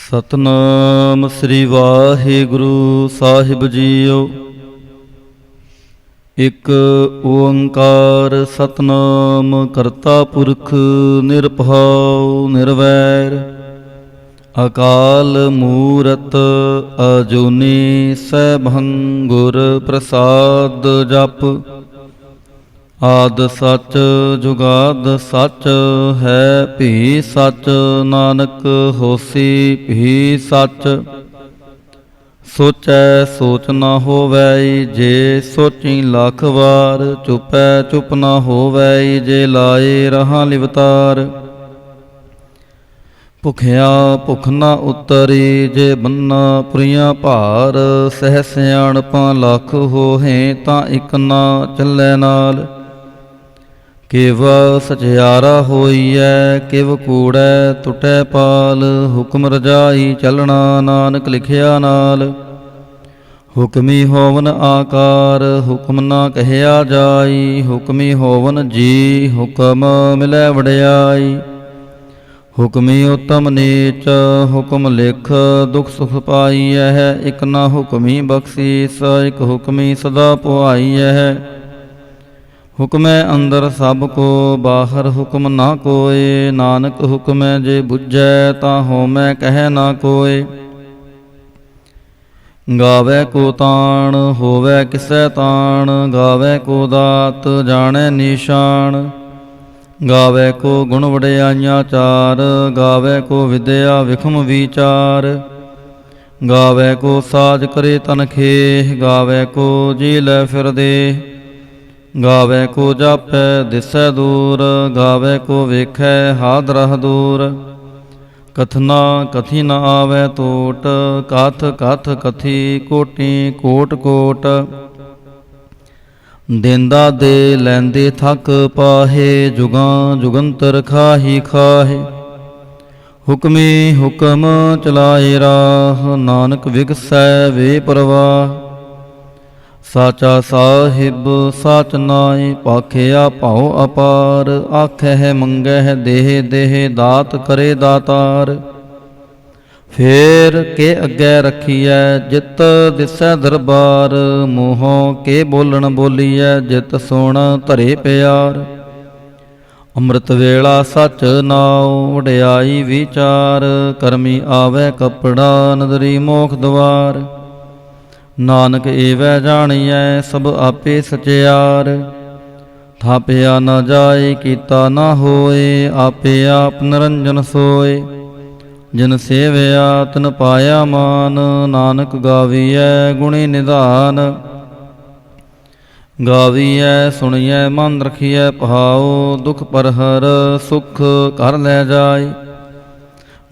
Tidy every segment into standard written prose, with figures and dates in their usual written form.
ਸਤਨਾਮ ਸ੍ਰੀ ਵਾਹਿਗੁਰੂ ਸਾਹਿਬ JIO. ਇਕ ਓੰਕਾਰ ਸਤਨਾਮ ਕਰਤਾ ਪੁਰਖ ਨਿਰਭਉ ਨਿਰਵੈਰ ਅਕਾਲ ਮੂਰਤ ਅਜੂਨੀ ਸੈਭੰ ਗੁਰ ਪ੍ਰਸਾਦ ਜਪ। ਆਦ ਸੱਚ ਜੁਗਾਦ ਸੱਚ ਹੈ ਭੀ ਸੱਚ ਨਾਨਕ ਹੋਸੀ ਭੀ ਸੱਚ। ਸੋਚੈ ਸੋਚ ਨਾ ਹੋਵੈ ਜੇ ਸੋਚੀ ਲੱਖ ਵਾਰ। ਚੁਪੈ ਚੁਪ ਨਾ ਹੋਵੈ ਜੇ ਲਾਏ ਰਹਾਂ ਲਿਵਤਾਰ। ਭੁਖਿਆ ਭੁਖ ਨਾ ਉਤਰੀ ਜੇ ਬੰਨਾ ਪੁਰੀਆਂ ਭਾਰ। ਸਹਿ ਸਿਆਣਪਾਂ ਲੱਖ ਹੋਹੇ ਤਾਂ ਇਕ ਨਾ ਚੱਲੈ ਨਾਲ। ਕਿਵ ਸਚਿਆਰਾ ਹੋਈਐ ਕਿਵ ਕੂੜੈ ਟੁਟੈ ਪਾਲ। ਹੁਕਮ ਰਜਾਈ ਚੱਲਣਾ ਨਾਨਕ ਲਿਖਿਆ ਨਾਲ। ਹੁਕਮੀ ਹੋਵਨ ਆਕਾਰ ਹੁਕਮ ਨਾ ਕਹਿਆ ਜਾਈ। ਹੁਕਮੀ ਹੋਵਨ ਜੀ ਹੁਕਮ ਮਿਲੈ ਵਡਿਆਈ। ਹੁਕਮੀ ਉਤਮ ਨੀਚ ਹੁਕਮ ਲਿਖ ਦੁਖ ਸੁਖ ਪਾਈਐ। ਇਕ ਨਾ ਹੁਕਮੀ ਬਖਸ਼ੀਸ ਇਕ ਹੁਕਮੀ ਸਦਾ ਪੁਆਈਐ। ਹੁਕਮੈ ਅੰਦਰ ਸਭ ਕੋ ਬਾਹਰ ਹੁਕਮ ਨਾ ਕੋਇ। ਨਾਨਕ ਹੁਕਮੈ ਜੇ ਬੁਝੈ ਤਾਂ ਹੋਮੈ ਕਹਿ ਨਾ ਕੋਇ। ਗਾਵੈ ਕੋ ਤਾਣ ਹੋਵੈ ਕਿਸੈ ਤਾਣ। ਗਾਵੈ ਕੋ ਦਾਤ ਜਾਣੈ ਨੀਸ਼ਾਨ। ਗਾਵੈ ਕੋ ਗੁਣ ਵਡਿਆਈਆਂ ਚਾਰ। ਗਾਵੈ ਕੋ ਵਿਦਿਆ ਵਿਖਮ ਵਿਚਾਰ। ਗਾਵੈ ਕੋ ਸਾਜ ਕਰੇ ਤਨ ਖੇਹ। ਗਾਵੈ ਕੋ ਜੀ ਲੈ ਫਿਰਦੇ। ਗਾਵੈ ਕੋ ਜਾਪੈ ਦਿਸੈ ਦੂਰ। ਗਾਵੈ ਕੋ ਵੇਖੈ ਹਾਦ ਰਹ ਦੂਰ। ਕਥਨਾ ਕਥੀ ਨ ਆਵੈ ਟੋਟ। ਕਥ ਕਥ ਕਥੀ ਕੋਟੀ ਕੋਟ ਕੋਟ। ਦੇਂਦਾ ਦੇ ਲੈਂਦੇ ਥਕ ਪਾਹੇ। ਜੁਗਾਂ ਜੁਗੰਤਰ ਖਾਹੀ ਖਾਹੇ। ਹੁਕਮੀ ਹੁਕਮ ਚਲਾਏ ਰਾਹ। ਨਾਨਕ ਵਿਗਸੈ ਵੇ ਪ੍ਰਵਾਹ। ਸਾਚਾ ਸਾਹਿਬ ਸਾਚ ਨਾਇ ਭਾਖਿਆ ਭਉ ਅਪਾਰ। ਆਖਹਿ ਮੰਗਹਿ ਦੇਹ ਦੇਹ ਦਾਤ ਕਰੇ ਦਾਤਾਰ। ਫੇਰ ਕੇ ਅੱਗੇ ਰੱਖੀਐ ਜਿਤ ਦਿਸੈ ਦਰਬਾਰ। ਮੂੰਹੋਂ ਕੇ ਬੋਲਣ ਬੋਲੀਐ ਜਿਤ ਸੁਣ ਧਰੇ ਪਿਆਰ। ਅੰਮ੍ਰਿਤ ਵੇਲਾ ਸਚ ਨਾਉ ਵਡਿਆਈ ਵਿਚਾਰ। ਕਰਮੀ ਆਵੈ ਕਪੜਾ ਨਦਰੀ ਮੋਖ ਦਵਾਰ। ਨਾਨਕ ਏਵੈ ਜਾਣੀਐ ਸਭ ਆਪੇ ਸਚਿਆਰ। ਥਾਪਿਆ ਨਾ ਜਾਏ ਕੀਤਾ ਨਾ ਹੋਏ। ਆਪੇ ਆਪ ਨਿਰੰਜਨ ਸੋਏ। ਜਿਨ ਸੇਵਿਆ ਤਿਨ ਪਾਇਆ ਮਾਨ। ਨਾਨਕ ਗਾਵੀਐ ਗੁਣੀ ਨਿਧਾਨ। ਗਾਵੀਐ ਸੁਣੀਐ ਮਨ ਰਖੀਐ ਭਾਉ। ਦੁਖ ਪਰਹਰ ਸੁਖ ਘਰ ਲੈ ਜਾਏ।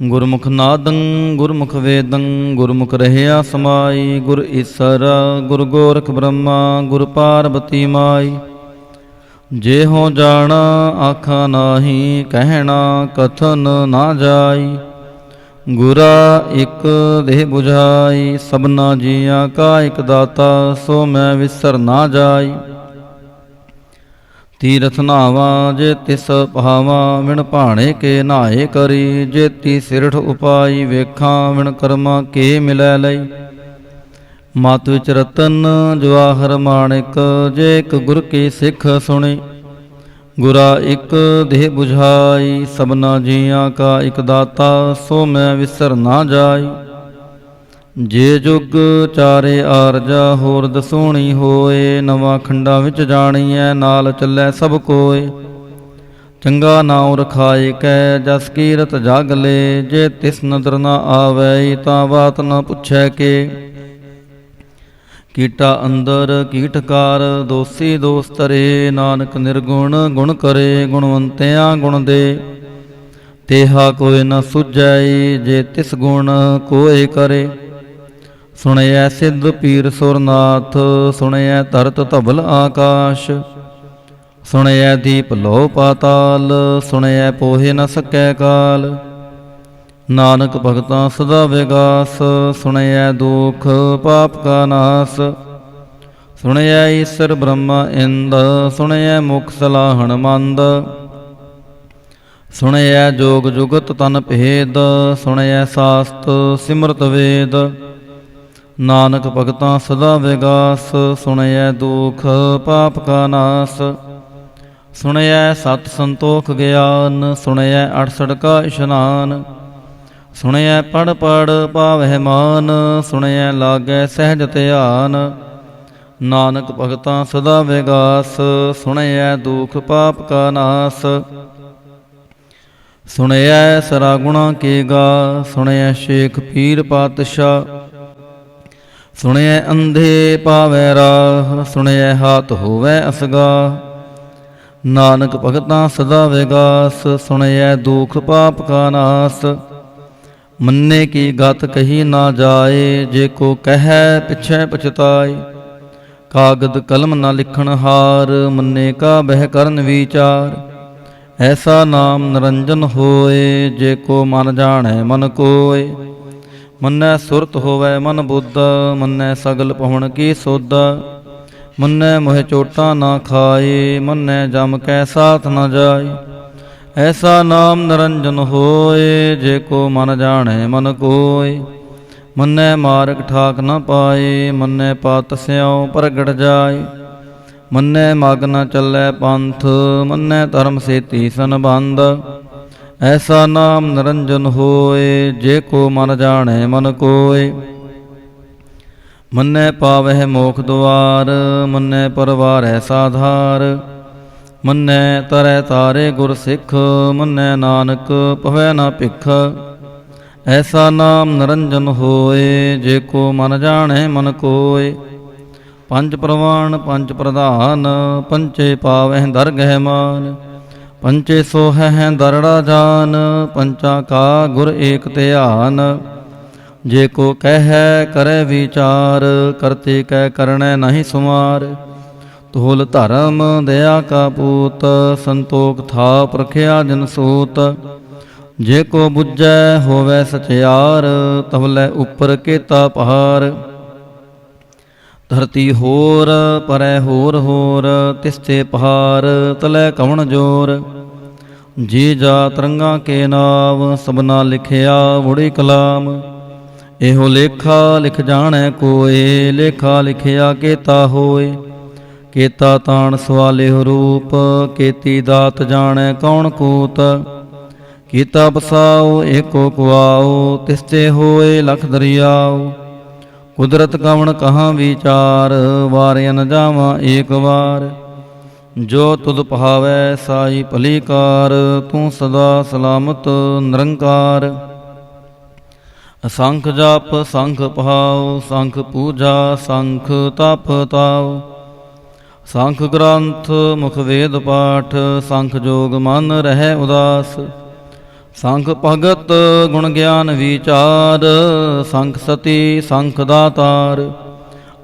ਗੁਰਮੁਖ ਨਾਦੰ ਗੁਰਮੁਖ ਵੇਦੰ ਗੁਰਮੁਖ ਰਹਿਆ ਸਮਾਈ। ਗੁਰ ਈਸਰ ਗੁਰ ਗੋਰਖ ਬ੍ਰਹਮਾ ਗੁਰ ਪਾਰਬਤੀ ਮਾਈ। ਜੇ ਹੋ ਜਾਣਾ ਆਖਾ ਨਾਹੀ ਕਹਿਣਾ ਕਥਨ ਨਾ ਜਾਈ। ਗੁਰਾ ਇਕ ਦੇਹ 부ਝਾਈ ਸਭਨਾ ਜੀਆਂ ਕਾ ਇਕ ਦਾਤਾ। ਸੋ ਮੈਂ ਵਿਸਰ ਨਾ ਜਾਈ। ਤੀਰਥ ਨਾਵਾਂ ਜੇ ਤਿਸ ਭਾਵਾਂ। ਵਿਣ ਭਾਣੇ ਕੇ ਨਹਾਏ ਕਰੀ। ਜੇਤੀ ਸਿਰਠ ਉਪਾਈ ਵੇਖਾਂ ਵਿਣ ਕਰਮਾਂ ਕੇ ਮਿਲੈ ਲਈ। ਮਤ ਵਿੱਚ ਰਤਨ ਜਵਾਹਰ ਮਾਣਿਕ ਜੇ ਇਕ ਗੁਰ ਕੀ ਸਿੱਖ ਸੁਣੀ। ਗੁਰਾ ਇਕ ਦੇਹ 부ਝਾਈ ਸਭਨਾ ਜੀਆਂ ਕਾ ਇਕ ਦਾਤਾ। ਸੋ ਮੈਂ ਵਿਸਰ ਨਾ ਜਾਈ। ਜੇ ਜੁਗ ਚਾਰੇ ਆਰਜਾ ਹੋਰ ਦਸੂਣੀ ਹੋਏ। ਨਵਾਂ ਖੰਡਾਂ ਵਿੱਚ ਜਾਣੀਐ ਨਾਲ ਚੱਲੈ ਸਭ ਕੋਏ। ਚੰਗਾ ਨਾਉ ਰਖਾਏ ਕੈ ਜਸ ਕੀਰਤ ਜਗ ਲੇ। ਜੇ ਤਿਸ ਨਦਰ ਨਾ ਆਵੈ ਤਾਂ ਬਾਤ ਨਾ ਪੁੱਛੈ ਕੇ। ਕੀਟਾ ਅੰਦਰ ਕੀਟਕਾਰ ਦੋਸੀ ਦੋਸ ਤਰੇ। ਨਾਨਕ ਨਿਰਗੁਣ ਗੁਣ ਕਰੇ ਗੁਣਵੰਤਿਆਂ ਗੁਣ ਦੇ। ਤੇਹਾ ਕੋਈ ਨ ਸੁਝੈ ਜੇ ਤਿਸ ਗੁਣ ਕੋਇ ਕਰੇ। ਸੁਣਿਐ ਸਿੱਧ ਪੀਰ ਸੁਰਨਾਥ ਸੁਣਿਐ ਧਰਤ ਧਵਲ ਆਕਾਸ਼। ਸੁਣਿਐ ਦੀਪ ਲੋ ਪਾਤਾਲ ਸੁਣਿਐ ਪੋਹਿ ਨ ਸਕੈ ਕਾਲ। ਨਾਨਕ ਭਗਤਾਂ ਸਦਾ ਵਿਗਾਸ ਸੁਣਿਐ ਦੁਖ ਪਾਪ ਕਾ ਨਾਸ। ਸੁਣਿਐ ਈਸਰ ਬ੍ਰਹਮਾ ਇੰਦ ਸੁਣਿਐ ਮੁਖ ਸਲਾਹਣ ਮੰਦ। ਸੁਣਿਐ ਜੋਗ ਜੁਗਤ ਤਨ ਭੇਦ, ਸੁਣਿਐ ਸਾਸਤ ਸਿਮਰਤ ਵੇਦ। ਨਾਨਕ ਭਗਤਾਂ ਸਦਾ ਵਿਗਾਸ, ਸੁਣਿਐ ਦੁਖ ਪਾਪ ਕਾ ਨਾਸ। ਸੁਣਿਐ ਸਤ ਸੰਤੋਖ ਗਿਆਨ, ਸੁਣਿਐ 68 ਕਾ ਇਸ਼ਨਾਨ। ਸੁਣਿਐ ਪੜ੍ਹ ਪੜ੍ਹ ਪਾਵਹਿ ਮਾਨ, ਸੁਣਿਐ ਲਾਗੈ ਸਹਿਜ ਧਿਆਨ। ਨਾਨਕ ਭਗਤਾਂ ਸਦਾ ਵਿਗਾਸ, ਸੁਣਿਐ ਦੁਖ ਪਾਪ ਕਾ ਨਾਸ। ਸੁਣਿਐ ਸਰਾ ਗੁਣਾ ਕੇ ਗਾ, ਸੁਣਿਐ ਸ਼ੇਖ ਪੀਰ ਪਾਤਸ਼ਾਹ। ਸੁਣਿਐ ਅੰਧੇ ਪਾਵੈ ਰਾਹ, ਸੁਣਿਐ ਹਾਥ ਹੋਵੈ ਅਸਗਾ। ਨਾਨਕ ਭਗਤਾਂ ਸਦਾ ਵਿਗਾਸ, ਸੁਣਿਐ ਦੁਖ ਪਾਪ ਕਾ ਨਾਸ। ਮੰਨੇ ਕੀ ਗਤ ਕਹੀ ਨਾ ਜਾਏ, ਜੇ ਕੋ ਕਹਿ ਪਿਛੈ ਪਛਤਾਏ। ਕਾਗਦ ਕਲਮ ਨਾ ਲਿਖਣ ਹਾਰ, ਮੰਨੇ ਕਾ ਬਹਿ ਕਰਨ ਵਿਚਾਰ। ਐਸਾ ਨਾਮ ਨਿਰੰਜਨ ਹੋਏ, ਜੇ ਕੋ ਮਨ ਜਾਣੈ ਮਨ ਕੋਇ। ਮੰਨੈ ਸੁਰਤ ਹੋਵੈ ਮਨ ਬੁੱਧ, ਮੰਨੈ ਸਗਲ ਪਹੁਣ ਕੀ ਸੋਧ। ਮੰਨੈ ਮੋਹਿ ਚੋਟਾਂ ਨਾ ਖਾਏ, ਮੰਨੈ ਜਮ ਕੈ ਸਾਥ ਨ ਜਾਏ। ਐਸਾ ਨਾਮ ਨਿਰੰਜਨ ਹੋਏ, ਜੇ ਕੋ ਮਨ ਜਾਣੈ ਮਨ ਕੋਇ। ਮੰਨੈ ਮਾਰਗ ਠਾਕ ਨ ਪਾਏ, ਮੰਨੈ ਪਤ ਸਿਉ ਪ੍ਰਗਟ ਜਾਏ। ਮੰਨੈ ਮਗ ਨ ਚੱਲੈ ਪੰਥ, ਮੰਨੈ ਧਰਮ ਸੇਤੀ ਸੰਬੰਧ। ਐਸਾ ਨਾਮ ਨਿਰੰਜਨ ਹੋਏ, ਜੇ ਕੋ ਮਨ ਜਾਣੈ ਮਨ ਕੋਇ। ਮੰਨੈ ਪਾਵਹਿ ਮੋਖ ਦੁਆਰ, ਮੰਨੈ ਪਰਵਾਰੈ ਸਾਧਾਰ। ਮੰਨੈ ਤਰੈ ਤਾਰੇ ਗੁਰ ਸਿੱਖ, ਮੰਨੈ ਨਾਨਕ ਪਵੈ ਨਾ ਭਿਖ। ਐਸਾ ਨਾਮ ਨਿਰੰਜਨ ਹੋਏ, ਜੇ ਕੋ ਮਨ ਜਾਣੈ ਮਨ ਕੋਇ। ਪੰਜ ਪ੍ਰਵਾਨ ਪੰਜ ਪ੍ਰਧਾਨ, ਪੰਚੇ ਪਾਵਹਿ ਦਰਗਹਿ ਮਾਨ। ਪੰਚੇ ਸੋਹਹਿ ਦਰੜਾ ਜਾਨ, ਪੰਚਾ ਕਾ ਗੁਰ ਏਕ ਧਿਆਨ। ਜੇ ਕੋ ਕਹਿ ਕਰੈ ਵਿਚਾਰ, ਕਰਤੇ ਕੈ ਕਰਣੈ ਨਹੀਂ ਸੁਮਾਰ। ਤੋਲ ਧਰਮ ਦਇਆ ਕਾ ਪੂਤ, ਸੰਤੋਖ ਥਾਪ ਰਖਿਆ ਜਨ ਸੂਤ। ਜੇ ਕੋ ਬੁੱਝੈ ਹੋਵੈ ਸਚਿਆਰ, ਤਵਲੇ ਉੱਪਰ ਕੇਤਾ ਪਹਾਰ। ਧਰਤੀ ਹੋਰ ਪਰੈ ਹੋਰ ਹੋਰ, ਤਿਸਤੇ ਪਹਾਰ ਤਲੈ ਕਵਣ ਜੋਰ। ਜੀ ਜਾ ਤਰੰਗਾ ਕੇ ਨਾਮ, ਸਭਨਾ ਲਿਖਿਆ ਬੁੜੀ ਕਲਾਮ। ਇਹੋ ਲੇਖਾ ਲਿਖ ਜਾਣੈ ਕੋਇ, ਲੇਖਾ ਲਿਖਿਆ ਕੇਤਾ ਹੋਏ। ਕੇਤਾ ਤਾਣ ਸਵਾਲਿਹੁ ਰੂਪ, ਕੇਤੀ ਦਾਤ ਜਾਣੈ ਕੌਣ ਕੂਤ। ਕੀਤਾ ਬਸਾਉ ਏਕੋ ਕੁਆਉ, ਤਿਸਤੇ ਹੋਏ ਲਖ ਦਰਿਆਉ। ਕੁਦਰਤ ਕਵਣ ਕਹਾਂ ਵਿਚਾਰ, ਵਾਰਿਆ ਨ ਜਾਵਾਂ ਏਕ ਵਾਰ। ਜੋ ਤੁਧ ਪਹਾਵੈ ਸਾਈ ਭਲੀ ਕਾਰ, ਤੂੰ ਸਦਾ ਸਲਾਮਤ ਨਿਰੰਕਾਰ। ਅਸੰਖ ਜਪ ਸੰਖ ਪਹਾਉ, ਸੰਖ ਪੂਜਾ ਸੰਖ ਤਪ ਤਾਉ। ਸੰਖ ਗ੍ਰੰਥ ਮੁਖ ਵੇਦ ਪਾਠ, ਸੰਖ ਜੋਗ ਮਨ ਰਹਿ ਉਦਾਸ। ਸੰਖ ਭਗਤ ਗੁਣ ਗਿਆਨ ਵਿਚਾਰ, ਸੰਖ ਸਤੀ ਸੰਖ ਦਾਤਾਰ।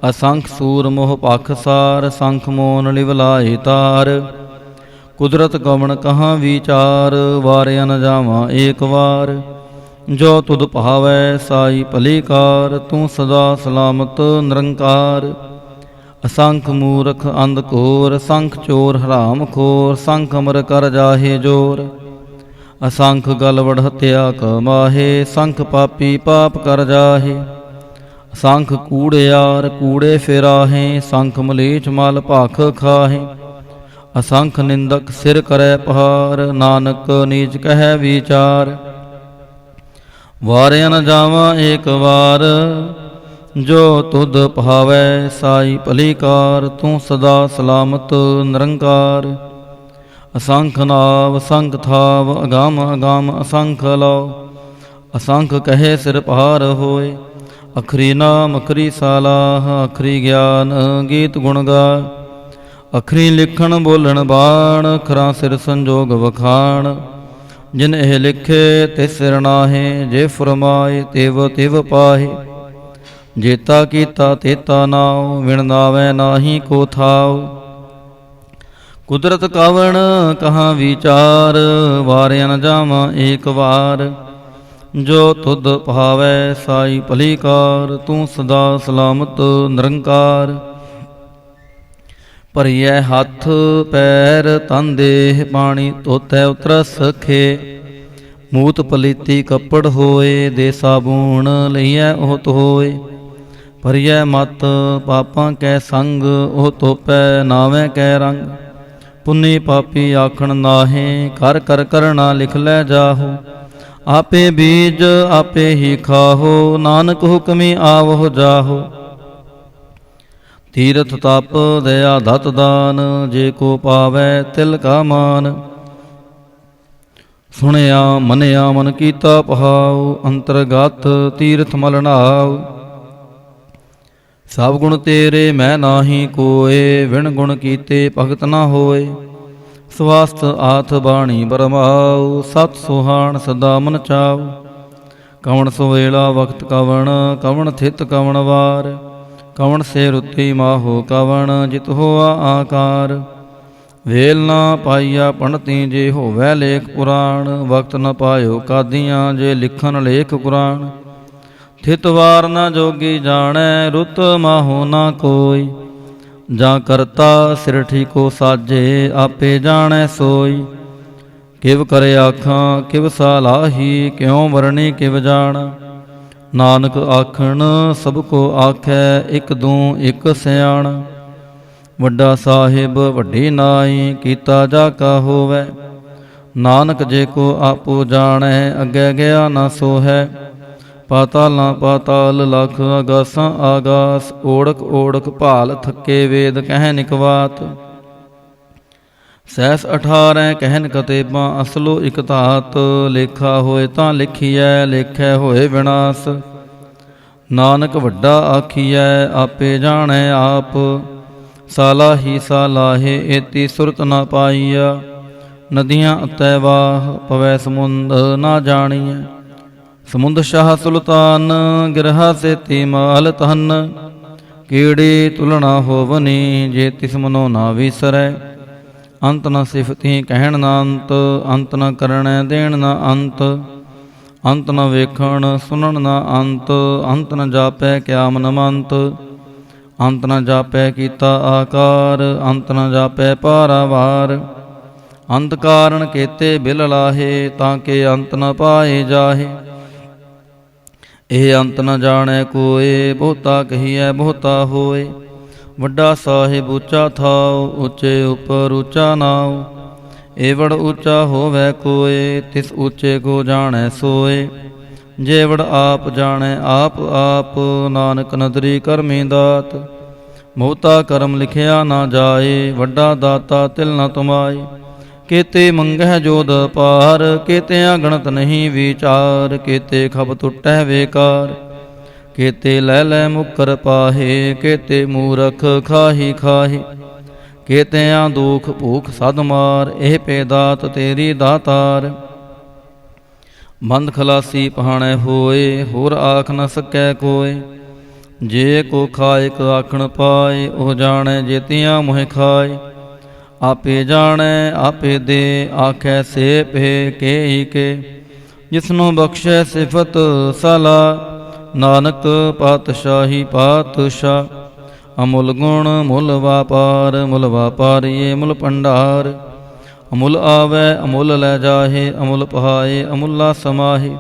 ਅਸੰਖ ਸੂਰ ਮੋਹ ਪਖਸਾਰ, ਸੰਖ ਮੋਨ ਲਿਵਲਾਏ ਤਾਰ। ਕੁਦਰਤ ਕਵਣ ਕਹਾਂ ਵਿਚਾਰ, ਵਾਰਿਆ ਨ ਜਾਵਾਂ ਏਕ ਵਾਰ। ਜੋ ਤੁਧ ਭਾਵੈ ਸਾਈ ਭਲੀ ਕਾਰ, ਤੂੰ ਸਦਾ ਸਲਾਮਤ ਨਿਰੰਕਾਰ। ਅਸੰਖ ਮੂਰਖ ਅੰਧ ਘੋਰ, ਸੰਖ ਚੋਰ ਹਰਾਮ ਖੋਰ। ਸੰਖ ਅਮਰ ਕਰ ਜਾਹੇ ਜੋਰ, ਅਸੰਖ ਗਲਵੜ ਹਤਿਆ ਕਮਾਹੇ। ਸੰਖ ਪਾਪੀ ਪਾਪ ਕਰ ਜਾਹੇ। ਸੰਖ ਕੂੜਿਆਰ ਕੂੜੇ ਫਿਰਾਹੇ, ਸੰਖ ਮਲੇਛ ਮਲ ਭਾਖ ਖਾਹੇ। ਅਸੰਖ ਨਿੰਦਕ ਸਿਰ ਕਰੈ ਪਹਾਰ, ਨਾਨਕ ਨੀਚ ਕਹਿ ਵਿਚਾਰ। ਵਾਰਿਆ ਨ ਜਾਵਾਂ ਏਕ ਵਾਰ, ਜੋ ਤੁਧ ਭਾਵੈ ਸਾਈ ਭਲੀ ਕਾਰ। ਤੂੰ ਸਦਾ ਸਲਾਮਤ ਨਿਰੰਕਾਰ। ਅਸੰਖ ਨਾਵ ਸੰਖ ਥਾਵ, ਅਗੰਮ ਅਗੰਮ ਅਸੰਖ ਲਉ। ਅਸੰਖ ਕਹੇ ਸਿਰ ਭਾਰ ਹੋਏ, ਅਖਰੀ ਨਾਮ ਅਖਰੀ ਸਾਲਾਹ। ਅਖਰੀ ਗਿਆਨ ਗੀਤ ਗੁਣ ਗਾ, ਅਖਰੀ ਲਿਖਣ ਬੋਲਣ ਬਾਣ। ਅਖਰਾਂ ਸਿਰ ਸੰਜੋਗ ਵਖਾਣ, ਜਿਨ ਇਹ ਲਿਖੇ ਤੇ ਸਿਰ ਨਾਹੇ। ਜੇ ਫਰਮਾਏ ਤਿਵ ਤਿਵ ਪਾਹੇ, ਜੇਤਾ ਕੀਤਾ ਤੇਤਾ ਨਾਉ। ਵਿਣ ਨਾਵੈ ਨਾਹੀ ਕੋ ਥਾਉ। ਕੁਦਰਤ ਕਵਣ ਕਹਾਂ ਵਿਚਾਰ, ਵਾਰਿਆ ਨ ਜਾਵਾਂ ਏਕ ਵਾਰ। ਜੋ ਤੁਧ ਭਾਵੈ ਸਾਈ ਭਲੀ ਕਾਰ, ਤੂੰ ਸਦਾ ਸਲਾਮਤ ਨਿਰੰਕਾਰ। ਭਰੀਐ ਹੱਥ ਪੈਰ ਤਨ ਦੇਹ ਪਾਣੀ ਧੋਤੈ ਉਤਰਸ ਸਖੇ। ਮੂਤ ਪਲੀਤੀ ਕੱਪੜ ਹੋਏ ਦੇ ਸਾਬੂਣ ਲਈਐ ਉਹ ਧੋਏ। ਭਰੀਐ ਮਤ ਪਾਪਾਂ ਕੈ ਸੰਗ ਉਹ ਧੋਪੈ ਨਾਵੇਂ ਕੈ ਰੰਗ। ਪੁੰਨੀ ਪਾਪੀ ਆਖਣ ਨਾਹੀਂ ਕਰ ਕਰ ਕਰਣਾ ਲਿਖ ਲੈ ਜਾਹੋ। ਆਪੇ ਬੀਜ ਆਪੇ ਹੀ ਖਾਹੋ ਨਾਨਕ ਹੁਕਮੀ ਆਵਹੁ ਜਾਹੋ। ਤੀਰਥ ਤਪ ਦਇਆ ਦਤ ਦਾਨ ਜੇ ਕੋ ਪਾਵੈ ਤਿਲ ਕਾ ਮਾਨ। ਸੁਣਿਆ ਮੰਨਿਆ ਮਨ ਕੀਤਾ ਪਹਾਉ ਅੰਤਰਗਤ ਤੀਰਥ ਮਲ ਨਹਾਉ। ਸਭ ਗੁਣ ਤੇਰੇ ਮੈਂ ਨਾਹੀ ਕੋਏ ਵਿਣ ਗੁਣ ਕੀਤੇ ਭਗਤ ਨਾ ਹੋਏ। ਸਵਾਸਤ ਆਥ ਬਾਣੀ ਬਰਮਾਉ ਸਤ ਸੁਹਾਣ ਸਦਾ ਮਨ ਚਾਉ। ਕਵਣ ਸੁਵੇਲਾ ਵਕਤ ਕਵਣ ਕਵਣ ਥਿਤ ਕਵਣ ਵਾਰ। ਕਵਣ ਸੇ ਰੁੱਤੀ ਮਾਹੋ ਕਵਣ ਜਿਤ ਹੋਆ ਆਕਾਰ। ਵੇਲ ਨਾ ਪਾਈਆ ਪੰਡਤੀ ਜੇ ਹੋਵੈ ਲੇਖ ਪੁਰਾਣ। ਵਕਤ ਨ ਪਾਇਓ ਕਾਦੀਆਂ ਜੇ ਲਿਖਣ ਲੇਖ ਕੁਰਾਨ। ਥਿਤ ਵਾਰ ਨਾ ਜੋਗੀ ਜਾਣੈ ਰੁੱਤ ਮਾਹੋ ਨਾ ਕੋਈ। ਜਾਂ ਕਰਤਾ ਸਿਰ ਠੀਕੋ ਸਾਜੇ ਆਪੇ ਜਾਣੈ ਸੋਈ। ਕਿਵ ਕਰੇ ਆਖਾਂ ਕਿਵ ਸਾਲਾਹੀ ਕਿਉ ਵਰਣੀ ਕਿਵ ਜਾਣਾ। ਨਾਨਕ ਆਖਣ ਸਭ ਕੋ ਆਖੈ ਇਕ ਦੂੰ ਇਕ ਸਿਆਣਾ। ਵੱਡਾ ਸਾਹਿਬ ਵੱਡੀ ਨਾਈ ਕੀਤਾ ਜਾ ਕਾ ਹੋਵੈ। ਨਾਨਕ ਜੇ ਕੋ ਆਪੋ ਜਾਣੈ ਅੱਗੇ ਗਿਆ ਨਾ ਸੋਹੈ। ਪਾਤਾਲਾਂ ਪਾਤਾਲ ਲਖ ਆਗਾਸਾਂ ਆਗਾਸ। ਓੜਕ ਓੜਕ ਭਾਲ ਥੱਕੇ ਵੇਦ ਕਹਿ ਨਿਕਵਾਤ। ਸੈਸ 18 ਕਹਿਨ ਕਤੇਬਾਂ ਅਸਲੋ ਇਕ ਧਾਤ। ਲੇਖਾ ਹੋਏ ਤਾਂ ਲਿਖੀਐ ਲੇਖੈ ਹੋਏ ਵਿਨਾਸ਼। ਨਾਨਕ ਵੱਡਾ ਆਖੀਐ ਆਪੇ ਜਾਣੈ ਆਪ। ਸਾਲਾਹੀ ਸਾਲਾਹੇ ਏਤੀ ਸੁਰਤ ਨਾ ਪਾਈਆ। ਨਦੀਆਂ ਅਤੈ ਵਾਹ ਪਵੈ ਸਮੁੰਦ ਨਾ ਜਾਣੀਐ। ਸਮੁੰਦ ਸ਼ਾਹ ਸੁਲਤਾਨ ਗਿਰਹਾ ਸੇਤੀ ਮਾਲ ਤਹਨ। ਕੀੜੀ ਤੁਲਣਾ ਹੋਵਨੀ ਜੇ ਤਿਸ ਮਨੋ ਨਾ ਵਿਸਰੈ। ਅੰਤ ਨ ਸਿਫਤੀ ਕਹਿਣ ਨਾ ਅੰਤ ਅੰਤ ਨ ਕਰਣੈ ਦੇਣ ਨਾ ਅੰਤ। ਅੰਤ ਨ ਵੇਖਣ ਸੁਣਨ ਨਾ ਅੰਤ ਅੰਤ ਨ ਜਾਪੈ ਕਿਆ ਮਨ ਮੰਤ। ਅੰਤ ਨ ਜਾਪੈ ਕੀਤਾ ਆਕਾਰ ਅੰਤ ਨ ਜਾਪੈ ਪਾਰਾਵਾਰ। ਅੰਤ ਕਾਰਣ ਕੇਤੇ ਬਿਲ ਲਾਹੇ ਤਾਂ ਕਿ ਅੰਤ ਨ ਪਾਏ ਜਾਹੇ। ਇਹ ਅੰਤ ਨ ਜਾਣੈ ਕੋਏ ਬਹੁਤਾ ਕਹੀਐ ਬਹੁਤਾ ਹੋਏ। ਵੱਡਾ ਸਾਹਿਬ ਉੱਚਾ ਥਾਉ ਉੱਚੇ ਉੱਪਰ ਉੱਚਾ ਨਾਉ। ਏਵੜ ਉੱਚਾ ਹੋਵੈ ਕੋਏ ਤਿਸ ਉੱਚੇ ਕੋ ਜਾਣੈ ਸੋਏ। ਜੇਵੜ ਆਪ ਜਾਣੈ ਆਪ ਆਪ ਨਾਨਕ ਨਦਰੀ ਕਰਮੀ ਦਾਤ। ਬਹੁਤਾ ਕਰਮ ਲਿਖਿਆ ਨਾ ਜਾਏ ਵੱਡਾ ਦਾਤਾ ਤਿਲ ਨ ਤੁਮਾਏ। ਕੇਤੇ ਮੰਗਹਿ ਜੋਦ ਪਾਰ ਕੇਤਿਆਂ ਗਣਤ ਨਹੀਂ ਵਿਚਾਰ। ਕੇਤੇ ਖਬ ਟੁੱਟੈ ਵੇਕਾਰ ਕੇਤੇ ਲੈ ਲੈ ਮੁਕਰ ਪਾਹੇ। ਕੇਤੇ ਮੂਰਖ ਖਾਹੀ ਖਾਹੇ ਕੇਤਿਆਂ ਦੁਖ ਭੂਖ ਸਦ ਮਾਰ। ਇਹ ਪੇ ਦਾਤ ਤੇਰੀ ਦਾਤਾਰ। ਬੰਦ ਖਲਾਸੀ ਪਹਾਣੈ ਹੋਏ ਹੋਰ ਆਖ ਨ ਸਕੈ ਕੋਏ। ਜੇ ਕੋ ਖਾਇਕ ਆਖਣ ਪਾਏ ਉਹ ਜਾਣੈ ਜੇਤੀਆਂ ਮੋਹਿ ਖਾਏ। ਆਪੇ ਜਾਣੈ ਆਪੇ ਦੇ ਆਖੈ ਸੇ ਭੇ ਕੇ ਕੇ। ਜਿਸਨੂੰ ਬਖਸ਼ੈ ਸਿਫਤ ਸਲਾ ਨਾਨਕ ਪਾਤਸ਼ਾਹੀ ਪਾਤਸ਼ਾਹ। ਅਮੁੱਲ ਗੁਣ ਮੁੱਲ ਵਾਪਾਰ ਮੁੱਲ ਵਾਪਾਰੀਏ ਮੁੱਲ ਭੰਡਾਰ। ਅਮੁੱਲ ਆਵੈ ਅਮੁੱਲ ਲੈ ਜਾਹੇ ਅਮੁੱਲ ਪਹਾਏ ਅਮੁੱਲਾ ਸਮਾਹੇ।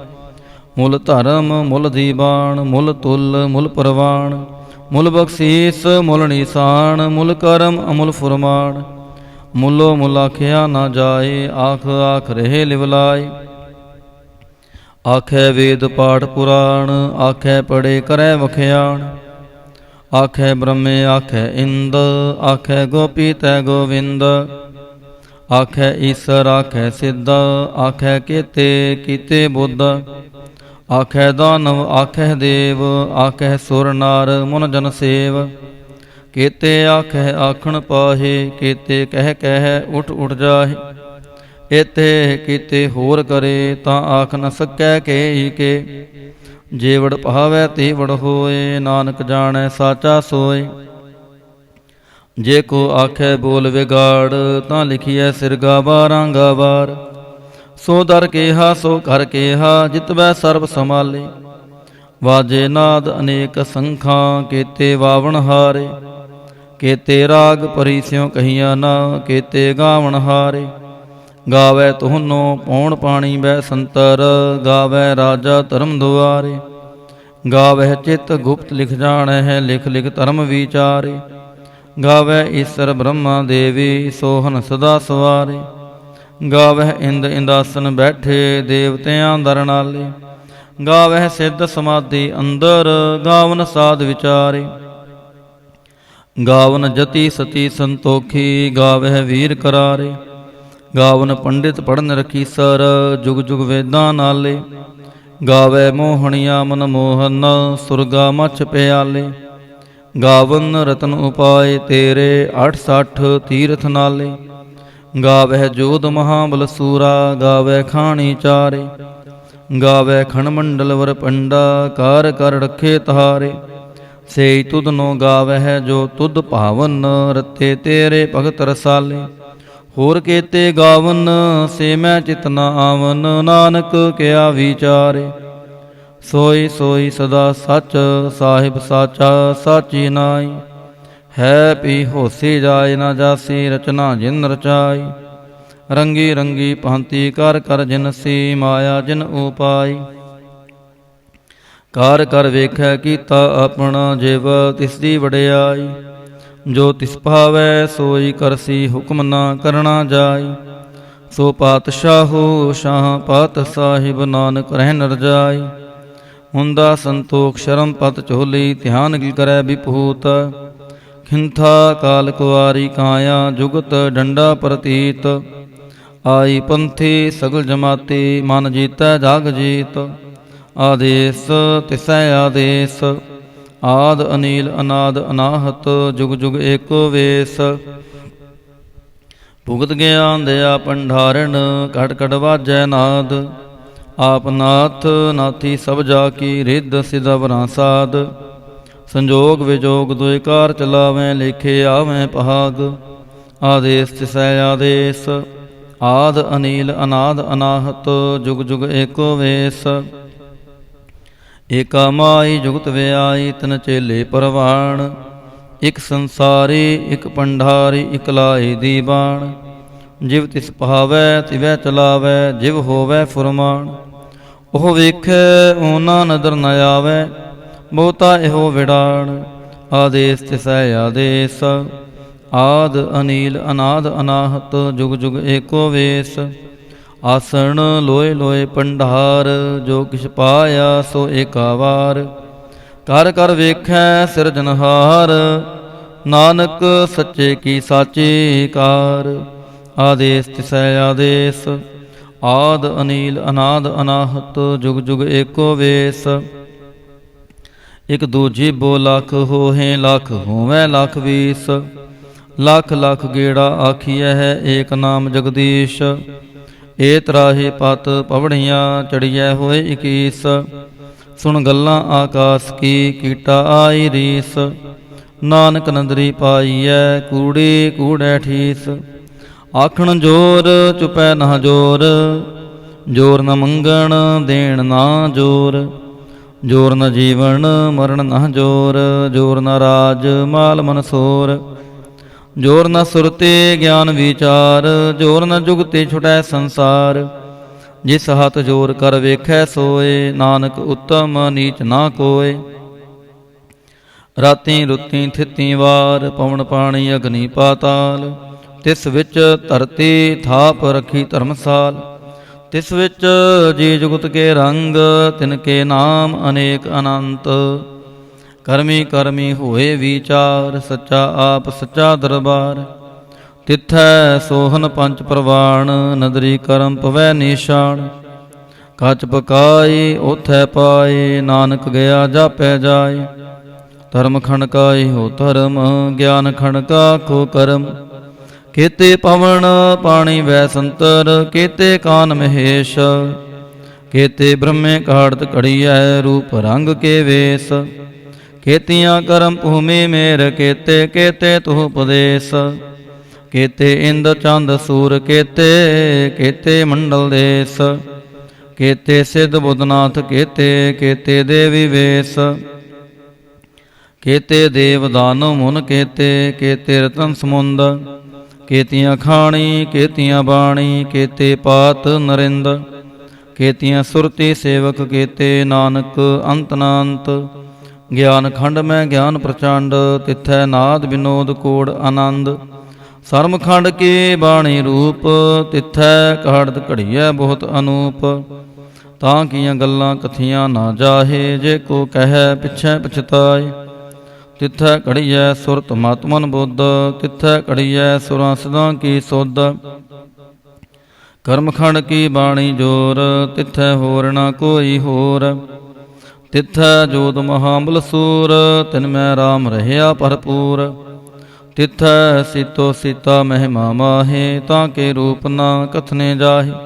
ਮੁੱਲ ਧਰਮ ਮੁੱਲ ਦੀਵਾਨ ਮੁੱਲ ਤੁਲ ਮੁੱਲ ਪ੍ਰਵਾਨ। ਮੁੱਲ ਬਖਸ਼ੀਸ ਮੁੱਲ ਨਿਸ਼ਾਨ ਮੁੱਲ ਕਰਮ ਅਮੁੱਲ ਫੁਰਮਾਨ। ਮੁੱਲੋ ਮੁੱਲ ਆਖਿਆ ਨਾ ਜਾਏ ਆਖ ਆਖ ਰਹੇ ਲਿਵਲਾਏ। ਆਖੈ ਵੇਦ ਪਾਠ ਪੁਰਾਣ ਆਖੈ ਪੜੇ ਕਰੈ ਵਖਿਆਣ। ਆਖੈ ਬ੍ਰਹਮੇ ਆਖੈ ਇੰਦ ਆਖੈ ਗੋਪੀ ਤੈ ਗੋਵਿੰਦ। ਆਖੈ ਈਸਰ ਆਖੈ ਸਿੱਧ ਆਖੈ ਕੇਤੇ ਕੀਤੇ ਬੁੱਧ। ਆਖੈ ਦਾਨਵ ਆਖੈ ਦੇਵ ਆਖੈ ਸੁਰ ਨਾਰ ਮੁਨ ਜਨ ਸੇਵ। ਕੇਤੇ ਆਖੈ ਆਖਣ ਪਾਹੇ ਕੇਤੇ ਕਹਿ ਕਹਿ ਉਠ ਉਠ ਜਾਹੇ। ਏਤੇ ਕੀਤੇ ਹੋਰ ਕਰੇ ਤਾਂ ਆਖ ਨ ਸਕੈ ਕੇ ਕੇ। ਜੇ ਵੜ ਭਾਵੈ ਤੇ ਵੜ ਹੋਏ ਨਾਨਕ ਜਾਣੈ ਸਾਚਾ ਸੋਏ। ਜੇ ਕੋ ਆਖੈ ਬੋਲ ਵਿਗਾੜ ਤਾਂ ਲਿਖੀਐ ਸਿਰਗਾ ਬਾਰਾਂਗਾ ਵਾਰ। ਸੋ ਦਰ ਕੇਹਾ ਸੋ ਘਰ ਕੇਹਾ ਜਿਤਵੈ ਸਰਬ ਸੰਭਾਲੇ। ਵਾਜੇ ਨਾਦ ਅਨੇਕ ਸੰਖਾਂ ਕੇਤੇ ਵਾਵਣ ਹਾਰੇ। केते राग परी स्यों कहिया ना, केते गावण हारे। गावै तुहनो पौण पाणी बै संतर, गावै राजा धर्म दुआरे। गावै चित गुप्त लिख जाणै, लिख लिख धर्म विचारे। गावै ईश्वर ब्रह्मा देवी, सोहन सदा सवारे। गावह इंद इंदासन बैठे, देवतियां दर नाले। गावह सिद्ध समाधि अंदर, गावन साध विचारे। गावन जति सती संतोखी, गावह वीर करारे। गावन पंडित पढ़न रखी सर, जुग जुग वेदां नाले। गावै मोहनिया मन मोहन, सुरगा मछ प्याले। गावन रतन उपाय तेरे, 68 तीरथ नाले। गावह जोध महाबल सूरा, गावै खाणी चारे। गावै खणमंडल वर पंडा, कार कर रखे तहारे। से तुद नो गावह जो तुद भावन, रते तेरे भगत रसाले। होर केते गावन, से मैं चित न आवन, नानक क्या विचारे। सोई सोई सदा सच, साहिब साचा साची नाई। है पी होसी जाय न जासी, रचना जिन रचाई। रंगी रंगी भांति कर कर जिनसी, माया जिन उपाई। कार कर वेखै कीता अपना, जिव तिसदी वडियाई। जो तिस भावै सोई करसी, हुक्म ना करना जाई। सो पातशाहो शाह पात साहिब, नानक रहन रजाई। हुंदा संतोख शरम पत चोली, ध्यान गिल करै विभूत। खिंथा काल कुआरी काया, जुगत डंडा प्रतीत। आई पंथी सगल जमाती, मन जीतै जाग जीत। आदेश तिसै आदेश, आद अनील अनाद अनाहत, जुग जुग एको वेश। भुगत ज्ञान दया भंडारण, कट कट वाजै नाद। आप नाथ नाथी सब जाकी, रिद्ध सिद्ध वरां साध। संजोग विजोग दुई कार चलावें, लेखे आवें पहाग। आदेश तिसै आदेश, आद अनील अनाद अनाहत, जुग जुग एको वेश। एका माई जुगत व्याई, तिन चेले परवाण। इक संसारी इक पंडारी, इक लाई दीवान। जिव तिस पहावै तिवै चलावै, जिव होवै फुरमान। ओह वेखै ओना नदर न आवै, ਬਹੁਤਾ ਇਹੋ ਵਿੜਾਣ। ਆਦੇਸ ਤਿਸੈ ਆਦੇਸ, ਆਦ ਅਨੀਲ ਅਨਾਦ ਅਨਾਹਤ, ਜੁਗ ਜੁਗ ਏਕੋ ਵੇਸ। ਆਸਣ ਲੋਏ ਲੋਏ ਭੰਡਾਰ, ਜੋ ਕਿਛ ਪਾਇਆ ਸੋ ਏਕਾ ਵਾਰ। ਕਰ ਕਰ ਵੇਖੈ ਸਿਰਜਨਹਾਰ, ਨਾਨਕ ਸੱਚੇ ਕੀ ਸਾਚੀ ਕਾਰ। ਆਦੇਸ ਤਿਸੈ ਆਦੇਸ, ਆਦ ਅਨੀਲ ਅਨਾਦ ਅਨਾਹਤ, ਜੁਗ ਜੁਗ ਏਕੋ ਵੇਸ। ਇਕ ਦੂਜੀ ਬੋ ਲੱਖ ਹੋਹੇ, ਲੱਖ ਹੋਵੈ ਲੱਖ ਵੀਸ। ਲੱਖ ਲੱਖ ਗੇੜਾ ਆਖੀਐ ਹੈ, ਏਕ ਨਾਮ ਜਗਦੀਸ਼। ਏ ਤਰਾਹੇ ਪਤ ਪਵੜੀਆਂ, ਚੜੀਐ ਹੋਏ 21। ਸੁਣ ਗੱਲਾਂ ਆਕਾਸ ਕੀ, ਕੀਟਾ ਆਈ ਰੀਸ। ਨਾਨਕ ਨਦਰੀ ਪਾਈਐ, ਕੂੜੀ ਕੂੜੈ ਠੀਸ। ਆਖਣ ਜੋਰ ਚੁਪੈ ਨਾ ਜੋਰ, ਜੋਰ ਨ ਮੰਗਣ ਦੇਣ ਨਾ ਜੋਰ। ਜੋਰ ਨ ਜੀਵਨ ਮਰਨ ਨਾ ਜੋਰ, ਜੋਰ ਨ ਰਾਜ ਮਾਲ ਮਨਸੋਰ। ਜੋਰ ਨ ਸੁਰਤੇ ਗਿਆਨ ਵਿਚਾਰ, ਜੋਰ ਨ ਜੁਗਤੇ ਛੁਟੈ ਸੰਸਾਰ। ਜਿਸ ਹੱਥ ਜੋਰ ਕਰ ਵੇਖੈ ਸੋਏ, ਨਾਨਕ ਉੱਤਮ ਨੀਚ ਨਾ ਕੋਏ। ਰਾਤੀ ਰੁੱਤੀ ਥਿੱਤੀ ਵਾਰ, ਪਵਨ ਪਾਣੀ ਅਗਨੀ ਪਾਤਾਲ। ਤਿਸ ਵਿੱਚ ਧਰਤੀ ਥਾਪ ਰੱਖੀ ਧਰਮਸਾਲ। ਤਿਸ ਵਿੱਚ ਜੀ ਜੁਗਤ ਕੇ ਰੰਗ, ਤਿਨ ਕੇ ਨਾਮ ਅਨੇਕ ਅਨੰਤ। ਕਰਮੀ ਕਰਮੀ ਹੋਏ ਵਿਚਾਰ, ਸੱਚਾ ਆਪ ਸੱਚਾ ਦਰਬਾਰ। ਤਿਥੈ ਸੋਹਨ ਪੰਚ ਪ੍ਰਵਾਣ, ਨਦਰੀ ਕਰਮ ਪਵੈ ਨਿਸ਼ਾਨ। ਕੱਚ ਪਕਾਈ ਓਥੈ ਪਾਏ, ਨਾਨਕ ਗਿਆ ਜਾਪੈ ਜਾਏ। ਧਰਮ ਖਣਕਾਈ ਹੋ ਧਰਮ, ਗਿਆਨ ਖਣਕਾ ਕੋ ਕਰਮ। केते पवन पाणी वै संतर, केते कान महेश। केते ब्रह्मे काढ़त कड़िया, रूप रंग के वेश। केतियाँ करम भूमि मेर, केते केते तुह उपदेश। केते इंद चंद सूर, केते केते मंडल देश। केते सिद्ध बुधनाथ, केते केते देवी वेश। केते देव दानव मुन केते, केते रतन समुंद, केतियाँ खाणी केतियाँ बाणी, केते पात नरिंद, केतियाँ सुरती सेवक केते, नानक अंत नांत। ज्ञान खंड में ज्ञान प्रचंड, तिथै नाद विनोद कोड आनंद। सरम खंड की बाणी रूप, तिथै कहड़त घड़िया बहुत अनूप। तां कियां गल्लां कथियां ना जाहे, जे को कहे पिछै पछताए। तिथै घड़िया सुरत मातमन बुद्ध, तिथै घड़िया सुरां सदा की सुध। कर्मखंड की बाणी जोर, तिथै होर ना कोई होर। तिथै जोत महाबल सूर, तिनमै राम रहया भरपूर। तिथै सीतो सीता महिमा माहे, ताके रूप ना कथने जाहे।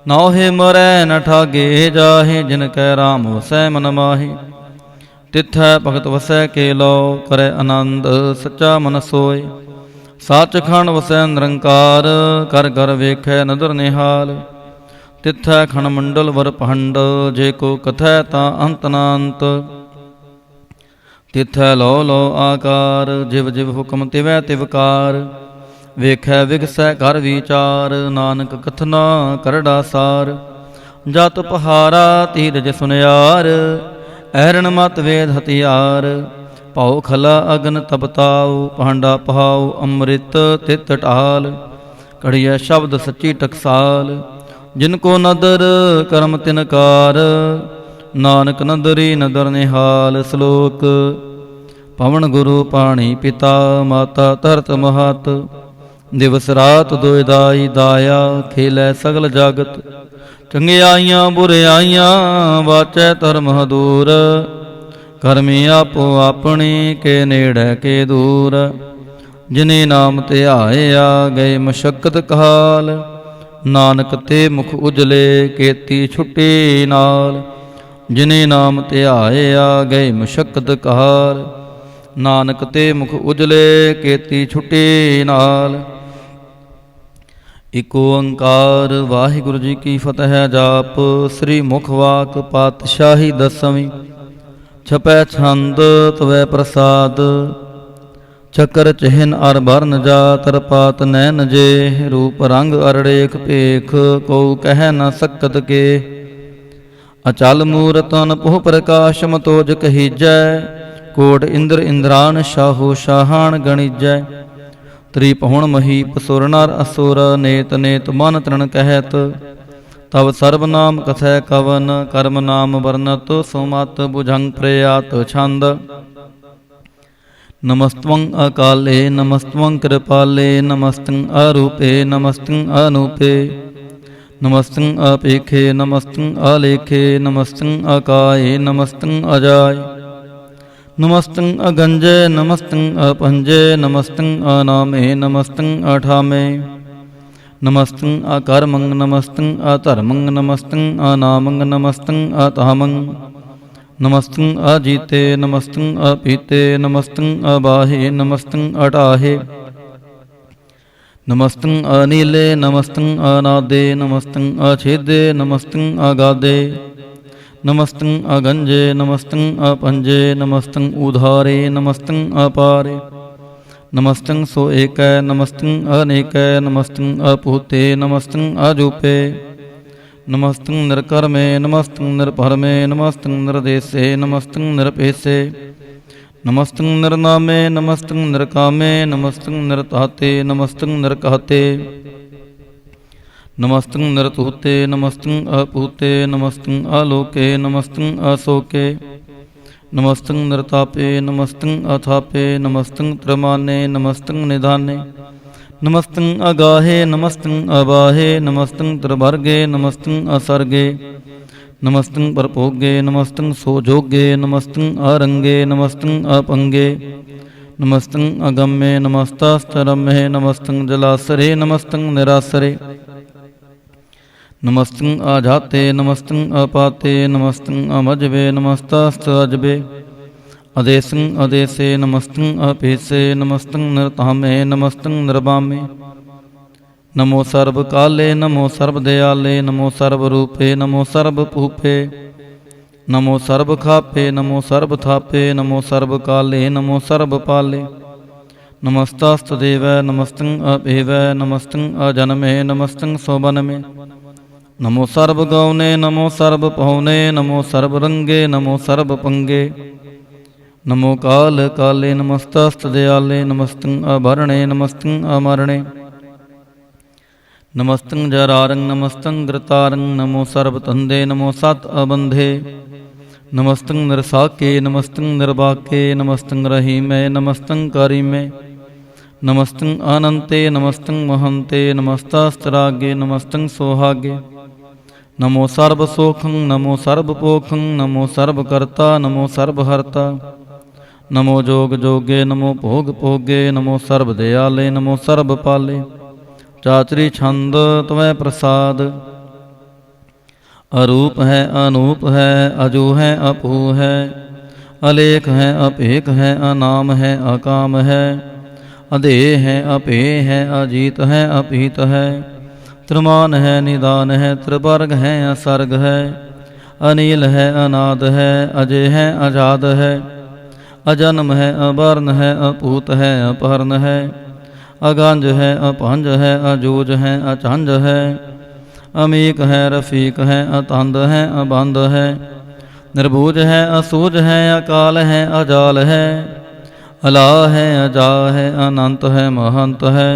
नाहे मरै न ठागे जाहे, जिनकै राम वसै मन माहे। तिथै भगत वसै के लो, करे आनंद सच्चा मन सोय। सचखंड वसै निरंकार, कर कर वेखै नदर निहाल। तिथै खण मंडल वर पहंड, जे को कथै ता अंत नांत। तिथै लो लो आकार, जिव जिव हुक्म तिवै तिवकार। वेखै विगसै कर विचार, नानक कथना करड़ा सार। जत पहारा तीरज सुनियार, ऐरण मत वेद हथियार। भाओ खला अगन तपताओ, पांडा पहाओ अमृत तित टाल। घड़िया शब्द सच्ची टकसाल, जिनको नदर कर्म तिनकार। नानक नदरी नदर निहाल। श्लोक। पवन गुरु पाणी पिता, माता धरत महत। दिवस रात दुइदाई दाया, खेलै सगल जागत। चंगियाइयां बुरियाइयां, वाचै धर्म दूर। करमी आपो अपनी, के नेड़े के दूर। जिने नाम ध्याया, गए मशक्कत काल। नानक ते मुख उजले, केती छुट्टी नाल। जिने नाम ध्याया, गए मशक्कत काल। नानक ते मुख उजले, केती छुट्टी नाल। इक ओंकार वाहिगुरु जी की फतह। जाप श्री मुखवाक पातशाही दसवीं। छपै छंद तवै प्रसाद। चकर चिहन अर बरन जा, तरपात नैन जे। रूप रंग अरड़ेख पेख, को कह न सकत के। अचल मूरतन पुह प्रकाश, मतोज कहीजै। कोट इंद्र इंद्रान, शाहु शाहान गणिजै। त्रिभुवन महीप सुर नर असुर, नेत नेत मन तृण कहत। तब सर्वनाम कथै कवन, कर्म नाम वर्णत सुमत। बुझंग प्रयात छंद। नमस्त्वं अकाले, नमस्त्वं कृपाले। नमस्तं अरूपे, नमस्तं अनूपे। नमस्तं अपेखे, नमस्तं अलेखे। नमस्तं अकाये, नमस्तं अजाय। नमस्तं अगंजे, नमस्तं अपंजे। नमस्तं अनामे, नमस्तं अठामे। नमस्तं अकर्मं, नमस्तं अधर्मं। नमस्तं अनामं, नमस्तं अतामं। नमस्तं अजीते, नमस्तं अपीते। नमस्तं अबाहे, नमस्तं अटाहे। नमस्तं अनीले, नमस्तं अनादे। नमस्तं अछेदे, नमस्तं अगादे। नमस्तं अगंजे, नमस्तं अपंजे। नमस्तं उधारे, नमस्तं अपारे। नमस्तं सो एकै, नमस्तं अनेकै। नमस्तं अपूते, नमस्तं अजूपे। नमस्तं निरकर्मे, नमस्तं निरपरमे। नमस्तं निरदेशे, नमस्तं निरपेशे। नमस्तं निरनामे, नमस्तं निरकामे। नमस्तं निरताते, नमस्तं निरकहते। नमस्तं निरतुते, नमस्तं अपूते। नमस्तं आलोके, नमस्तं अशोके। नमस्तं निरतापे, नमस्तं अथापे। नमस्तं त्रमाने, नमस्तं निधाने। नमस्तं अगाहे, नमस्तं अबाहे। नमस्तं त्रिवर्गे, नमस्तं असर्गे। नमस्तं परपोगे, नमस्तं सोजोगे। नमस्तं अरंगे, नमस्तं अपंगे। नमस्तं अगम्ये, नमस्तास्तरम्ये। नमस्तं जलासरे, नमस्तं निरासरे। नमस्तं आजाते, नमस्तं अपाते। नमस्तं अमजबे, नमस्तास्त अजबे। अदेशं अदेशे, नमस्तं अपेशे। नमस्तं निरतामे, नमस्तं निर्वामे। नमो सर्वकाले, नमो सर्वदयाले। नमो सर्वरूपे, नमो सर्वभूपे। नमो सर्ब खापे नमो सर्ब थापे नमो सर्ब काले नमो सर्ब पाले। नमस्तस्तदेव नमस्तं अपेव नमस्तं अजन्मे नमस्तं सोबनमे। नमो सर्ब गौने नमो सर्ब पहुने नमो सर्ब रंगे नमो सर्ब पंगे। नमो काल काले नमस्तस्तदयाले नमस्तं अभरणे नमस्तं अमरणे। नमस्तं जरारं नमस्तं घृतारं नमो सर्वतंदे नमो सत अबंधे। नमस्तं निरसाके नमस्तं निर्वाके नमस्तं रहीमे नमस्तं करीमे। नमस्तं अनंते नमस्तं महंते नमस्तस्तरागे नमस्तं सोहागे। नमो सर्वसोखं नमो सर्वपोखं नमो सर्वकर्ता नमो सर्वहर्ता। नमो जोग जोगे नमो भोग भोगे नमो सर्वदयाले नमो सर्वपाले। चातरी छंद त्वै प्रसाद। अरूप है अनूप है अजू है अपू है। अलेख है अपेख है अनाम है अकाम है। अधेय है अपेय है अजीत है अपीत है। त्रिमान है निदान है त्रिवर्ग है असर्ग है। अनील है अनाद है अजय है अजाद है। अजन्म है अवर्ण है अपूत है अपहरण है। अगंज है अपंज है अजूज है अचंज है। अमीक है रफीक है अतंद है अबंद है। निर्बूज है असूज है अकाल है अजाल है। अला है अजा है अनंत है महंत है।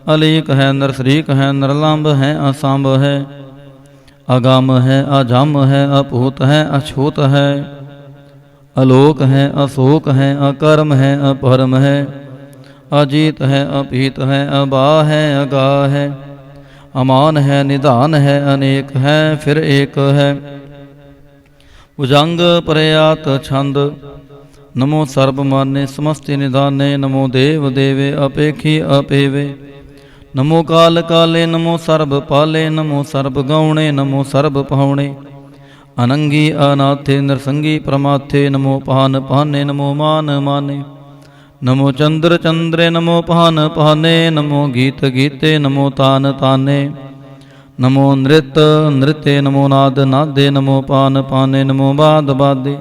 अलीक है नरसरीक है नरलंब है असंभ है। अगम है अजम है अपूत है अछूत है। अलोक है अशोक है अकर्म है अपरम है। अजीत है अपीत है अबा है अगा है। अमान है निदान है अनेक है फिर एक है। भुजंग प्रयात छंद। नमो सर्वमान्य समस्ति निदाने नमो देव देवे अपेखी अपेवे। नमो काल काले नमो सर्व पाले नमो सर्व गौणे नमो सर्व पहुणे। अनंगी अनाथे नरसंगी प्रमाथे नमो पान पाने नमो मान माने। नमो चंद्र चंद्रे नमो पान पाने नमो गीत गीते नमो तान ताने। नमो नृत्य नृत्य नमो नाद नादे नमो पान पाने नमो बाद बादे।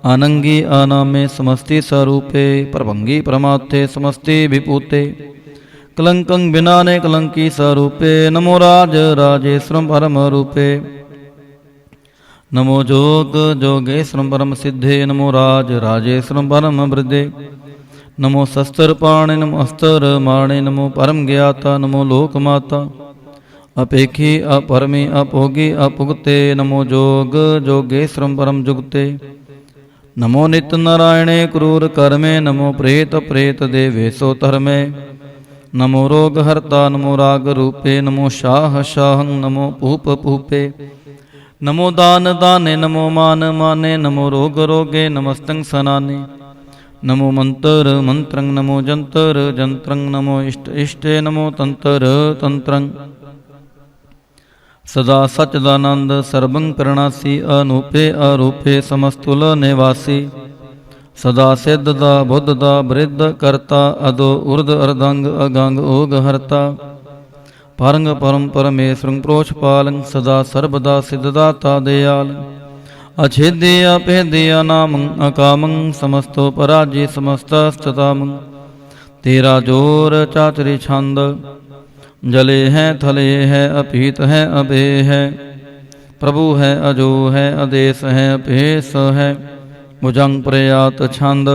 अनंगी अनामे समस्ति स्वरूपे प्रभंगी प्रमाथे समस्ति विपूते। कलंकं बिनाने कलंकी स्वरूपे नमो राज राजेश्वरम परम रूपे। नमो जोग जोगेश्वरम परम सिद्धे नमो राज राजेश्वरम परम वृद्धे। नमो शस्त्र पाणे नमो अस्त्र माणे नमो परम ज्ञाता नमो लोक माता। अपेखी अपरमी अपोगी अपुगते नमो जोग जोगेश्वरम परम जुगते। नमो नित्य नारायणे क्रूर कर्मे नमो प्रेत प्रेत देवेशो धर्मे। नमो रोग हर्ता नमो राग रूपे नमो शाह शाहं नमो पूप पूपे। नमो दान दाने नमो मान माने नमो रोग रोगे नमस्तं सनाने। नमो मंत्र मंत्रं नमो जंतर जंत्रं नमो इष्ट इष्टे नमो तंत्र तंत्रं। सदा सच्चिदानंद सर्वं करणासी अनूपे अरूपे समस्तुल निवासी। सदा सिद्धदा बुद्धदा वृद्ध कर्ता अदो उर्द अर्धंग अगंग ओग हर्ता। परंग परम परमेश्वरं प्रोक्षपालं सदा सर्वदा सिद्धदाता दयाल। अछेद्य अभेद्य नामं अकामं समस्तो पराजय समस्तस्ततामं। तेरा जोर चातरी छंद। जले है थले है अपीत है अभे है। प्रभु है अजो है आदेश है अपेश है। भुजंग प्रयात छंद।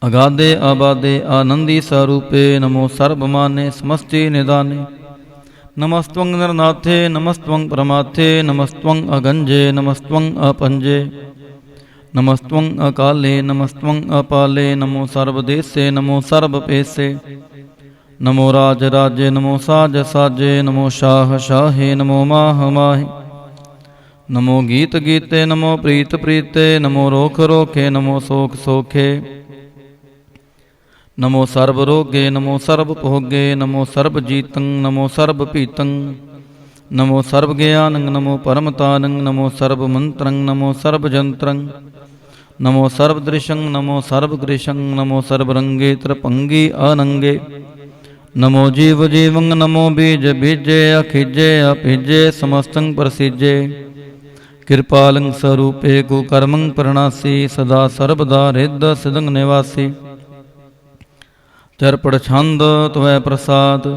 अगाधे आबादे आनंदी स्वरूपे नमो सर्वमाने समस्ति निदाने। नमस्त्वं नरनाथे नमस्त्वं परमाथे नमस्त्वं अगंजे नमस्त्वं अपंजे। नमस्त्वं अकाले नमस्त्वं अपाले नमो सर्वदेशे नमो सर्वपेशे। नमो राज राजे नमो साज साजे नमो शाह शाहे नमो माह माहे। नमो गीत गीते नमो प्रीत प्रीते नमो रोख रोखे नमो सोख सोखे। नमो सर्व रोगे नमो सर्व भोगे नमो सर्व जीतं नमो सर्व पीतं। नमो सर्व ज्ञानं नमो परमतानं नमो सर्व मंत्रं नमो सर्व जंत्रं। नमो सर्व दृशं नमो सर्व कृशं नमो सर्व रंगे त्रिपंगी अनंगे। नमो जीव जीवं नमो बीज बीजे अखिजे अपिजे समस्तं प्रसिजे। ਕਿਰਪਾਲੰ ਸਰੂਪੇ ਕੋ ਕਰਮੰ ਪ੍ਰਣਾਸੀ ਸਦਾ ਸਰਬਦਾ ਰਿੱਧ ਸਿਦੰਗ ਨਿਵਾਸੀ ਚਰਪੜ ਛੰਦ ਤਵੈ ਪ੍ਰਸਾਦ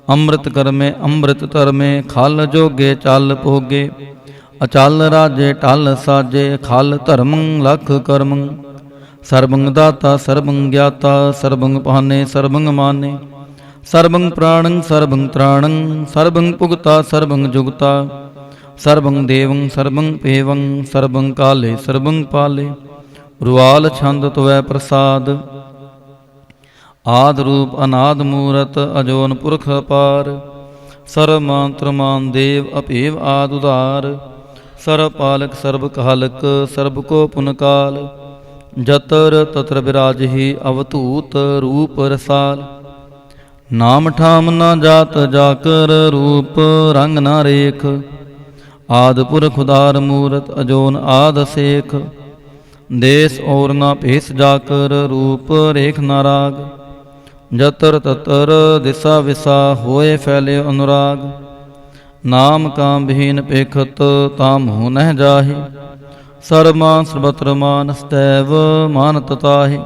ਅੰਮ੍ਰਿਤ ਕਰਮੇ ਅੰਮ੍ਰਿਤ ਧਰਮੇ ਖਲ ਜੋਗੇ ਚੱਲ ਭੋਗੇ ਅਚਲ ਰਾਜੇ ਟਲ ਸਾਜੇ ਖਲ ਧਰਮੰ ਲਖ ਕਰਮੰ ਸਰਬੰਗ ਦਾਤਾ ਸਰਬੰਗ ਗਿਆਤਾ ਸਰਬੰਗ ਪਾਨੇ ਸਰਬੰਗ ਮਾਨੇ ਸਰਬੰਗ ਪ੍ਰਾਣੰ ਸਰਬੰਗ ਤ੍ਰਾਣੰ ਸਰਬੰਗ ਭੁਗਤਾ ਸਰਬੰਗ ਜੁਗਤਾ ਸਰਬੰਗ ਦੇਵੰ ਸਰਬੰਗ ਪੇਵੰ ਸਰਬੰਗ ਕਾਲੇ ਸਰਬੰਗ ਪਾਲੇ ਰੁਆਲ ਛੰਦ ਤਵੈ ਪ੍ਰਸਾਦ ਆਦ ਰੂਪ ਅਨਾਦ ਮੂਰਤ ਅਜੋਨ ਪੁਰਖ ਅਪਾਰ ਸਰਬ ਮੰਤਰ ਮਾਨ ਦੇਵ ਅਭੇਵ ਆਦ ਉਧਾਰ ਸਰਬ ਪਾਲਕ ਸਰਬ ਕਾਲਕ ਸਰਬ ਕੋ ਪੁਨ ਕਾਲ ਜਤਰ ਤਤਰ ਬਿਰਾਜਹਿ ਅਵਧੂਤ ਰੂਪ ਰਸਾਲ ਨਾਮ ਠਾਮ ਨਾ ਜਾਤ ਜਾਕਰ ਰੂਪ ਰੰਗ ਨਾ ਰੇਖ ਆਦ ਪੁਰਖ ਉਦਾਰ ਮੂਰਤ ਅਜੋਨ ਆਦ ਸੇਖ ਦੇਸ ਔਰ ਨਾ ਭੇਸ ਜਾਕਰ ਰੂਪ ਰੇਖ ਨਾ ਰਾਗ ਜਤਰ ਤਤਰ ਦਿਸਾ ਵਿਸਾ ਹੋਏ ਫੈਲੇ ਅਨੁਰਾਗ ਨਾਮ ਕਾਮ ਬਹੀਨ ਪੇਖਤ ਤਾਮ ਹੋ ਨਹਿ ਜਾਹੇ ਸਰਮਾਨ ਸਰਬਤਰ ਮਾਨਸਤੈਵ ਮਾਨਤ ਤਾਹੇ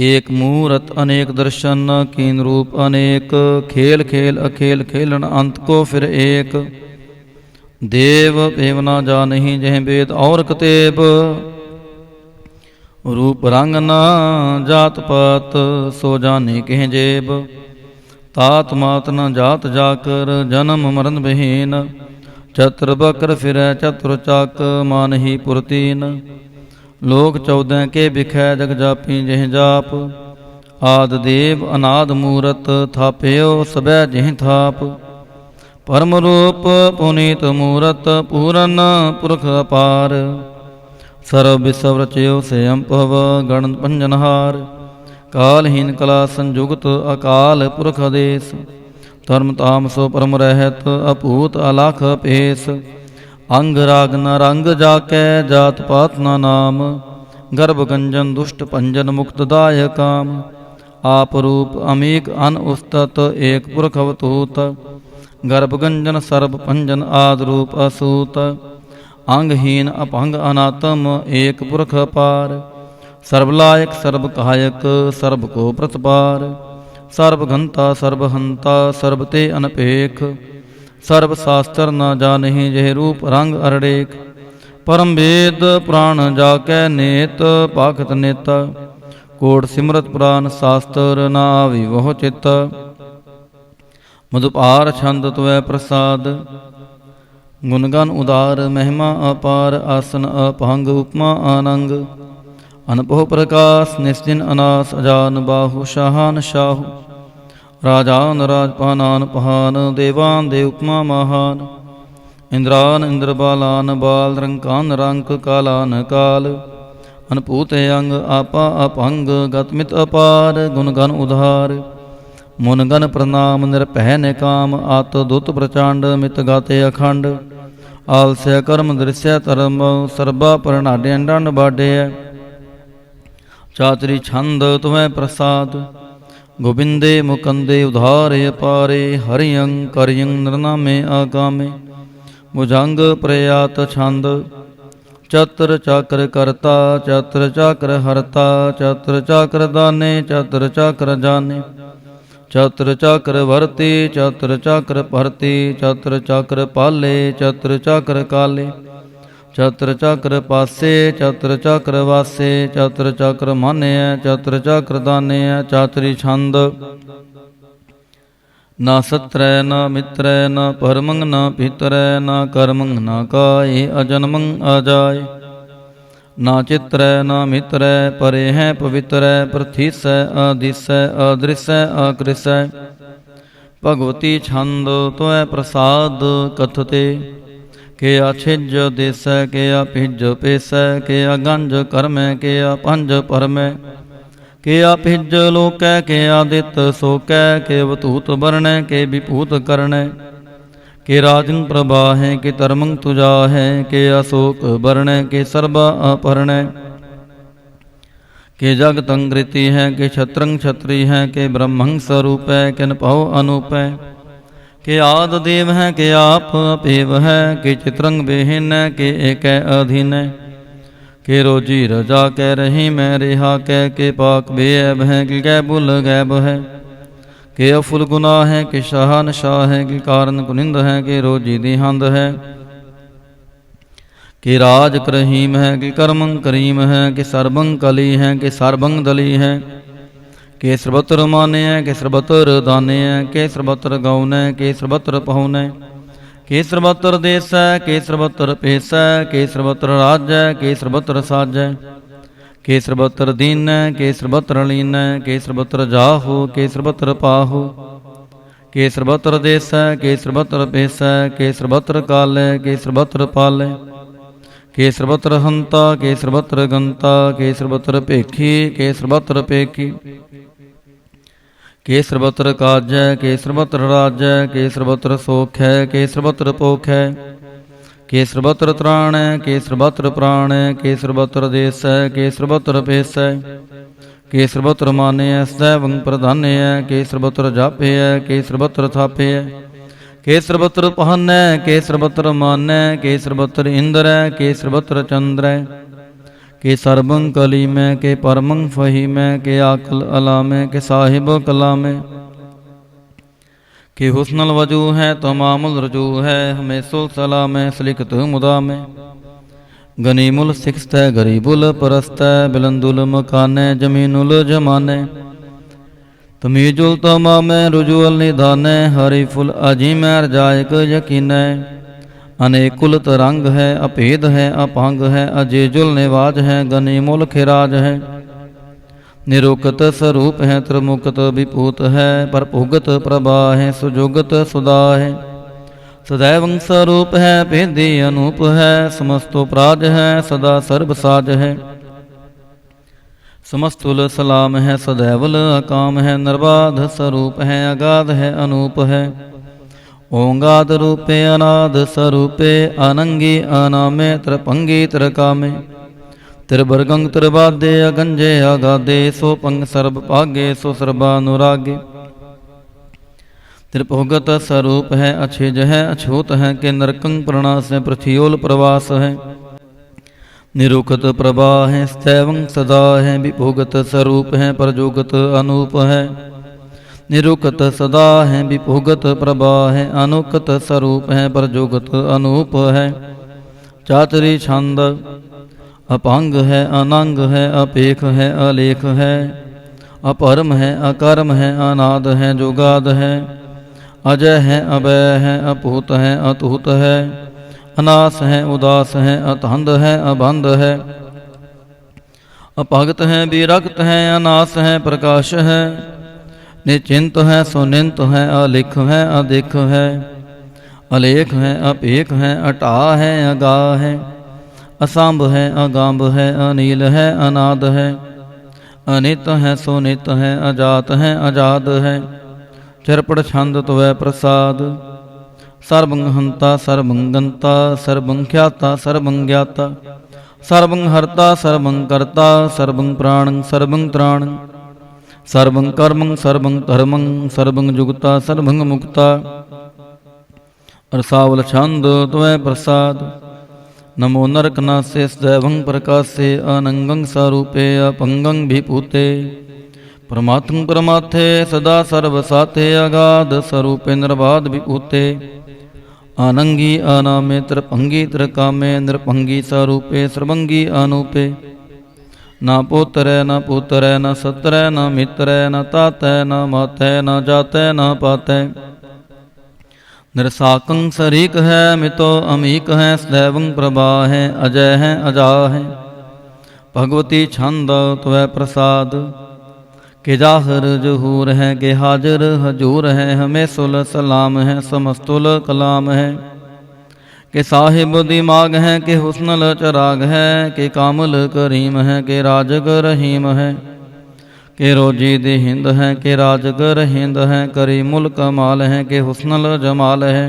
ਏਕ ਮੂਰਤ ਅਨੇਕ ਦਰਸ਼ਨ ਕੀਨ ਰੂਪ ਅਨੇਕ ਖੇਲ ਖੇਲ ਅਖੇਲ ਖੇਲਣ ਅੰਤ ਕੋ ਫਿਰ ਏਕ ਦੇਵ ਪੇਵ ਨਾ ਜਾਨਹਿ ਜਹ ਬੇਦ ਔਰ ਕਤੇਬ ਰੂਪ ਰੰਗ ਨਾ ਜਾਤ ਪਾਤ ਸੋ ਜਾਣੇ ਕਹਿ ਜੇਬ ਤਾਤ ਮਾਤ ਨ ਜਾਤ ਜਾਕਰ ਜਨਮ ਮਰਨ ਬਹੀਨ ਚਤੁਰ ਬਕਰ ਫਿਰੈ ਚਤੁਰ ਚੱਕ ਮਾਨਹੀ ਪੁਰਤੀਨ ਲੋਕ 14 ਕੇ ਬਿਖੈ ਜਗ ਜਾਪੀ ਜਿਹ ਜਾਪ ਆਦ ਦੇਵ ਅਨਾਦ ਮੂਰਤ ਥਾਪਿਓ ਸਬੈ ਜਿਹ ਥਾਪ ਪਰਮ ਰੂਪ ਪੁਨੀਤ ਮੂਰਤ ਪੂਰਨ ਪੁਰਖ ਅਪਾਰ ਸਰਬ ਵਿਸਵ ਰਚਿਓ ਸਯੰ ਭਵ ਗਣ ਪੰਜਨਹਾਰ ਕਾਲਹੀਨ ਕਲਾ ਸੰਜੁਗਤ ਅਕਾਲ ਪੁਰਖ ਆਦੇਸ ਧਰਮ ਤਾਮ ਸੋ ਪਰਮ ਰਹਿਤ ਅਭੂਤ ਅਲਖ ਪੇਸ ਅੰਗ ਰਾਗ ਨ ਰੰਗ ਜਾਕੈ ਜਾਤ ਪਾਤ ਨ ਨਾਮ ਗਰਭ ਗੰਜਨ ਦੁਸ਼ਟ ਪੰਜਨ ਮੁਕਤ ਦਾਇ ਕਾਮ ਆਪ ਰੂਪ ਅਮੀਕ ਅਨ ਉਸਤਤ ਏਕ ਪੁਰਖ ਅਵਤੂਤ ਗਰਭ ਗੰਜਨ ਸਰਬ ਪੰਜਨ ਆਦ ਰੂਪ ਅਸੂਤ ਅੰਗਹੀਨ ਅਪੰਗ ਅਨਾਤਮ ਏਕ ਪੁਰਖ ਅਪਾਰ ਸਰਬ ਲਾਇਕ ਸਰਬ ਕਾਇਕ ਸਰਬ ਕੋ ਪ੍ਰਤਪਾਰ ਸਰਬ ਗੰਤਾ ਸਰਬ ਹੰਤਾ ਸਰਬ ਤੇ ਅਨਪੇਖ ਸਰਬ ਸ਼ਾਸਤਰ ਨ ਜਾਣਹਿ ਜਿਹ ਰੂਪ ਰੰਗ ਅਰੜੇਕ ਪਰਮ ਵੇਦ ਪੁਰਾਣ ਜਾ ਕੈ ਨੇਤ ਪਾਖਤ ਨੇਤ ਕੋਟ ਸਿਮਰਤ ਪੁਰਾਨ ਸ਼ਾਸਤਰ ਨਾ ਆਵੀ ਵਹੁ ਚਿਤ ਮਧੁਪਾਰ ਛੰਦ ਤਵੈ ਪ੍ਰਸਾਦ ਗੁਣ ਗਨ ਉਦਾਰ ਮਹਿਮਾ ਅਪਾਰ ਆਸਨ ਅਪਹੰਗ ਉਪਮਾ ਆਨੰਗ ਅਨਭਉ ਪ੍ਰਕਾਸ਼ ਨਿਸਚਿਨ ਅਨਾਸ ਅਜਾਨ ਬਾਹੂ ਸ਼ਾਹਾਨ ਸ਼ਾਹੂ ਰਾਜਾਨ ਰਾਜਪਾਨਾਨ ਪਹਾਨ ਦੇਵਾਨ ਦੇ ਉਪਮਾ ਮਹਾਨ ਇੰਦਰਾਨ ਇੰਦਰ ਬਾਲਾਨ ਬਾਲ ਰੰਕਾਨ ਰੰਕ ਕਾਲਾਨ ਕਾਲ ਅਨਭੂਤ ਅੰਗ ਆਪਾ ਅਪੰਗ ਗਤਮਿਤ ਅਪਾਰ ਗੁਣ ਗਨ ਉਧਾਰ ਮੁਨ ਗਨ ਪ੍ਰਣਾਮ ਨਿਰਭੈ ਨਿਕਾਮ ਆਤ ਦੁੱਤ ਪ੍ਰਚੰਡ ਮਿਤ ਗਾਤੇ ਅਖੰਡ ਆਲਸਿਆ ਕਰਮ ਦ੍ਰਿਸ਼ਯ ਧਰਮ ਸਰਬਾ ਪਰਨਾਡੇ ਡੰਡ ਬਾਡੇ ਚਾਤਰੀ ਛੰਦ ਤੁਮੈ ਪ੍ਰਸਾਦ ਗੋਬਿੰਦੇ ਮੁਕੰਦੇ ਉਧਾਰੇ ਅਪਾਰੇ ਹਰਿਯੰ ਕਰਿਯੰ ਨਿਰਨਾਮੇ ਆਗਾਮੇ ਭੁਜੰਗ ਪ੍ਰਯਾਤ ਛੰਦ ਚਤੁਰ ਚਾਕਰ ਕਰਤਾ ਚਤੁਰ ਚਾਕਰ ਹਰਤਾ ਚਤੁਰ ਚਾਕਰ ਦਾਨੇ ਚਤੁਰ ਚਾਕਰ ਜਾਨੇ ਚਤੁਰ ਚਾਕਰ ਵਰਤੇ ਚਤੁਰ ਚਾਕਰ ਭਰਤੇ ਚਤੁਰ ਚਾਕਰ ਪਾਲੇ ਚਤੁਰ ਚਾਕਰ ਕਾਲੇ ਚਤੁਰ ਚਾਕਰ ਪਾਸੇ ਚਤੁਰ ਚਾਕਰ ਵਾਸੇ ਚਤੁਰ ਚਾਕਰ ਮਾਨਿਐ ਚਤੁਰ ਚਾਕਰ ਦਾਨਿਐ ਚਾਤਰੀ ਛੰਦ ਨਾ ਸਤਰੈ ਨਾ ਮਿਤਰੈ ਨਾ ਪਰਮੰ ਨਾ ਪਿਤਰੈ ਨਾ ਕਰਮੰ ਨਾ ਕਾਇ ਅਜਨਮੰ ਅਜਾਇ ਨਾ ਚਿਤਰੈ ਨਾ ਮਿਤਰੈ ਪਰੇ ਹੈ ਪਵਿੱਤਰੈ ਪ੍ਰਥੀਸੈ ਆਦਿਸੈ ਅਦ੍ਰਿਸੈ ਆਕ੍ਰਿਸੈ ਭਗਵਤੀ ਛੰਦ ਤੋੈ ਪ੍ਰਸਾਦ ਕਥਤੇ ਕੇ ਆ ਛਿਜ ਦੇਸੈ ਕੇ ਆ ਭਿਜ ਪੇਸੈ ਕੇ ਆ ਗੰਜ ਕਰਮੈ ਕੇ ਆ ਪੰਜ ਪਰਮੈ ਕੇ ਆ ਭਿਜ ਲੋਕੈ ਕੇ ਆਦਿਤ ਸੋਕੈ ਕੇ ਵਤੂਤ ਵਰਣੈ ਕੇ ਵਿਭੂਤ ਕਰਣੈ ਕੇ ਰਾਜੰ ਪ੍ਰਭਾਹੈ ਕੇ ਧਰਮੰ ਤੁਜਾਹੈ ਕੇ ਅਸ਼ੋਕ ਵਰਣੈ ਕੇ ਸਰਬਾ ਅਪਰਣੈ ਕੇ ਜਗਤੰ ਗ੍ਰਿਤੀ ਹੈ ਕੇ ਛਤਰੰ ਛਤਰੀ ਹੈ ਕੇ ਬ੍ਰਹਮੰ ਸਰੂਪੈ ਕਿਨ ਭਉ ਅਨੂਪੈ के आद देव है के आप अपेव है, के चित्रंग बेहिन है के एक अधीन है, के रोजी रजा कह रही मैं रेहा कह, के पाक बेऐब है कि कै बुल गैब है, के अफुल गुनाह है कि शाहनशाह है, कि कारण कुनिंद है कि रोजी दिहंद है, कि राज करहीम है कि कर्मं करीम है, कि सरबंग कली है कि सरबंग दली है, के सर्वत्र माने है कि सर्वत्र दाने है, के सर्वत्र गौने के सर्वत्र पहुने, के सर्वत्र देश है के सर्वत्र पेश है, के सर्वत्र राज है के सर्वत्र साज है, के सर्वत्र दीन है के सर्वत्र लीन है, के सर्वत्र जाहो के सर्वत्र पाहो, के सर्वत्र देश है के सर्वत्र पेश है, के सर्वत्र काल है के सर्वत्र पाल है, के सर्वत्र हंता के सर्वत्र गंता, के सर्वत्र पेखी के सर्वत्र पेखी, के सर्वत्र काज है के सर्वत्र राज है, के सर्वत्र सोख है के सर्वत्र पोख है, के सर्वत्र त्राण है के सर्वत्र प्राण है, के सर्वत्र देश है के सर्वत्र पेश है, के सर्वत्र माने है सदैवं प्रधान्य है, के सर्वत्र जापे है के सर्वत्र थापे है, के सर्वत्र पहन है के सर्वत्र मान है, के सर्वत्र इंद्र है के सर्वत्र चंद्र है, के सर्वं कली में के परमं फही में, के आकल अला में के साहिब कला में, के हुस्नल वजू है तमामुल रजू है, हमेशुल सला में सलिकत मुदा में, गनीमुल सिखस्त है गरीबुल परस्त है, बिलंदुल मकाने जमीनुल जमाने, तमीजुल तमा में रुजुअल निधाने, हरीफुल अजीम रजायक यकीन है, अनेकुल तरंग है अभेद है अपांग है, अजेजुल निवाज है गनीमुल खिराज है, निरुकत स्वरूप है त्रिमुक्त विभूत है, परभुगत प्रभा है सुजुगत सुदा है, सदैवं स्वरूप है भेदी अनूप है, समस्तोपराज है सदा सर्वसाज है, समस्तुल सलाम है सदैवल अकाम है, निर्बाध स्वरूप है अगाध है अनूप है, ओंगाद रूपे अनाद स्वरूपे, अनंगी अनामे त्रिपंगी त्रिकामे, त्रिवर्गं त्रिबादे अगंजे अगाधे, सो पंग सर्व भागे सो सर्वानुरागे, त्रिभुगत स्वरूप है अछेज है अछूत है, के नरकं प्रणास है पृथ्वीओल प्रवास है, निरुकत प्रभा है सदैवं सदा है, विभुगत स्वरूप है परजोगत अनूप है, निरुकत सदा है विभुगत प्रभा है, अनुकत स्वरूप है परजोगत अनूप है, चातरी छंद अपांग है अनांग है, अपेख है अलेख है, अपरम है अकर्म है, अनाद है जुगाद है, अजय है अभय है, अपूत है अतूत है, अनास है उदास है, अतहंद है अबंध है, अपागत है विरक्त है, अनास है प्रकाश है, निचिंत है सुनिंत है, अलिख है अधिक है, अलेख है अपेख है, अटा है अगाह है, असंभ है अगाम्भ है, अनील है अनाद है, अनित है सुनित है, अजात है अजाद है, चरपड़ छंद त्वै प्रसाद, सर्वं हंता सर्वं गंता, सर्वं ख्याता सर्वं ज्ञाता, सर्वं हर्ता सर्वं कर्ता, सर्वं प्राणं सर्वं त्राणं, सर्वं कर्मं सर्वं धर्मं, सर्वं जुगता सर्वं मुक्ता, रसावल छंद त्वै प्रसाद, नमो नरकनासे सदैवं प्रकाशे, अनंगं स्वरूपे अपंगं विभूते, परमात्म परमाथे सदा सर्वसाथे, अगाध स्वरूपे निर्बाध विभूते, अनंगी अनामे त्रिभंगी त्रिकामे, नृभंगी स्वरूपे सर्वंगी अनूपे, न पुत्र न पुत्र न सत्र न मित्र न तात न मात न जात न पात, निरसाकं शरीक है मितो अमीक है, सदैवं प्रभा है अजय है अजा है, भगवती छंद त्वै प्रसाद, के जाहिर जहूर है के हाजिर हजूर है, हमें सुल सलाम है समस्तुल कलाम है, के साहिब दिमाग है के हुस्नल चराग है, के कामल करीम है के राजग रहीम है, के रोजी दिहिंद है के राजगर हिंद है, करीमुल कमाल है के हुस्नल जमाल है,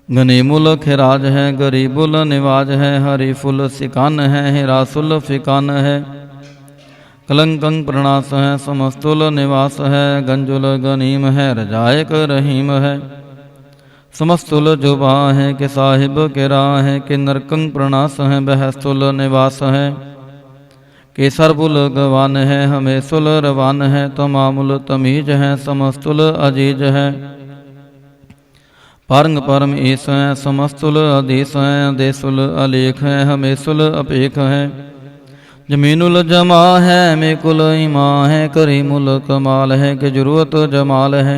गनीमुल खिराज है गरीबुल निवाज है, हरीफुल सिकान है हिरासुल फिकान है, कलंकं प्रणास है समस्तुल निवास है, गंजुल गनीम है रजायक रहीम है। समस्तुल जुबा है कि साहिब के राह है, कि नरकंग प्रणास है बहस्तुल निवास है। कि सरबुल गवान है हमें सुल रवान है, तमामुल तमीज है समस्तुल अजीज है। परंग परम ईस है समस्तुल अधीस है, देसुल अलेख है हमें सुल अपेख है। जमीनुल जमा है में कुल ईमा है, करीमुल कमाल है कि जरूरत जमाल है।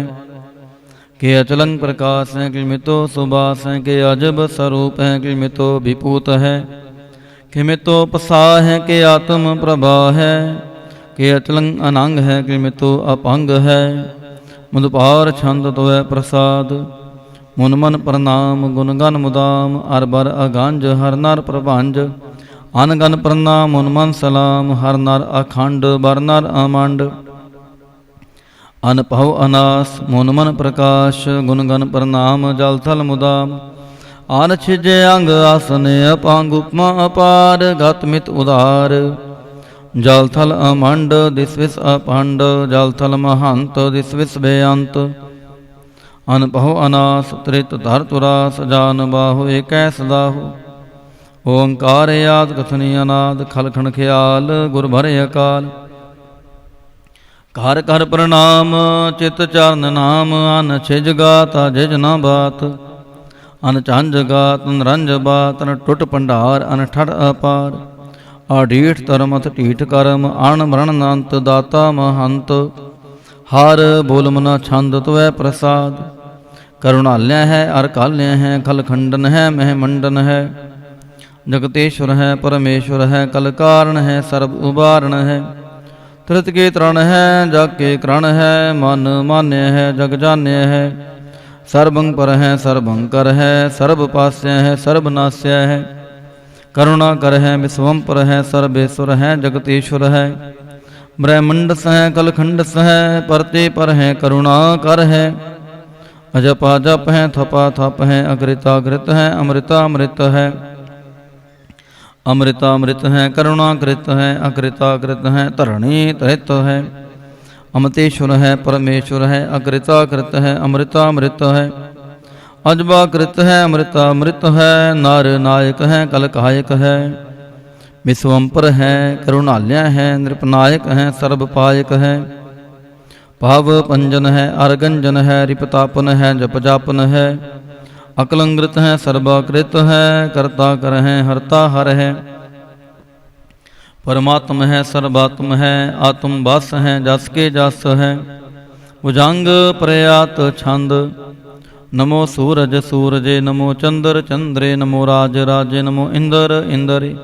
कि अचलंग प्रकाश है किलमितो सुबास है, कि अजब स्वरूप है किलमितो विपूत है। कि मितो पसा है कि आत्म प्रभा है, कि अचलंग अनंग है किलमितो अपंग है। मुदपार छंद तो है प्रसाद, मुन मन प्रणाम गुणगन मुदाम। अरबर अगंज हर नर प्रभंज, अनगन प्रणाम मुन मन सलाम। हर नर अखंड बर नर अमंड, अनपव अनास मुन मन प्रकाश। गुणगन प्रणाम जल थल मुदाम, आन छिजे अंग आसन अपांग। उपमा अपार गत मित उदार, जल थल अमंड दिस विस अपंड। जल थल महंत दिस विस बेअंत, अनपहो अनास त्रित धर तुरास। जान बाहु एक सदाहु, ओंकार याद कथनी अनाद। खलखण ख्याल गुर भरे अकाल, घर कर प्रणाम चित चरण नाम। अन छिज गात जिज न बात, अन झंझ गात नरंज बात। अन टुट भंडार अन ठठ अपार, आडीठ तरमथ ढीठ करम। अण मरण अंत दाता महंत, हार बोल मना छंद तुवै प्रसाद। करुणाल्य है अर काल्य है, खलखंडन है महमंडन है। जगतेश्वर है परमेश्वर है, कल कारण है सर्व उबारण है। त्रित के तरण है जग के करण है, मन मान्य है जग जान्य है। सर्वं पर है सर्वंकर है, सर्व पास्य है सर्वनाश्य है। करुणा कर है विश्वम्पर है, सर्वेश्वर है जगतेश्वर है। ब्रह्मंडस है कलखंडस है, परते पर है करुणा कर है। अजपा जप है थपा थप है, अकृताकृत है अमृतामृत है। अमृतामृत है करुणाकृत है, अकृताकृत है धरणी तृत है। अमृतेश्वर है परमेश्वर है, अकृताकृत है अमृतामृत है। अजबाकृत है अमृतामृत है, नार नायक है कलकायक है। विश्वम्पर है करुणाल्य है, नृपनायक है सर्वपायक है। भाव पंजन है अर्गंजन है, रिपतापन है जप जापन है। अकलंकृत है सर्वाकृत है, कर्ता कर है हरता हर है। परमात्म है सर्वात्म है, आत्म बस है जस के जस है। भुजंग प्रयात छंद, नमो सूरज सूरजे। नमो चंद्र चंद्रे, नमो राज राजे। नमो इंद्र इंद्रे,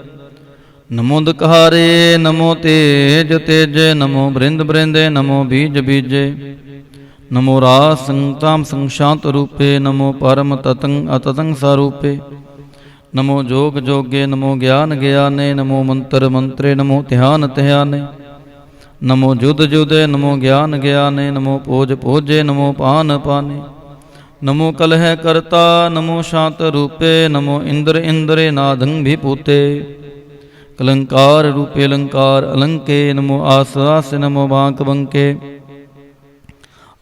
नमो दकहारे। नमो तेज तेजे, नमो बृंद बृंदे। नमो बीज बीजे, नमो रास संताम संशांत रूपे। नमो परम ततंग अततंग स्वरूपे। नमो जोग जोगे, नमो ज्ञान ज्ञाने। नमो मंत्र मंत्रे, नमो ध्यान ध्याने। नमो जुद जुदे, नमो ज्ञान ज्ञाने। नमो पोज पोजे, नमो पान पाने। नमो कलह करता, नमो शांत रूपे। नमो इंद्र इंद्रे नादं विभूते। कलंकार रूपे अलंकार अलंके। नमो आस आस, नमो बांक बंके।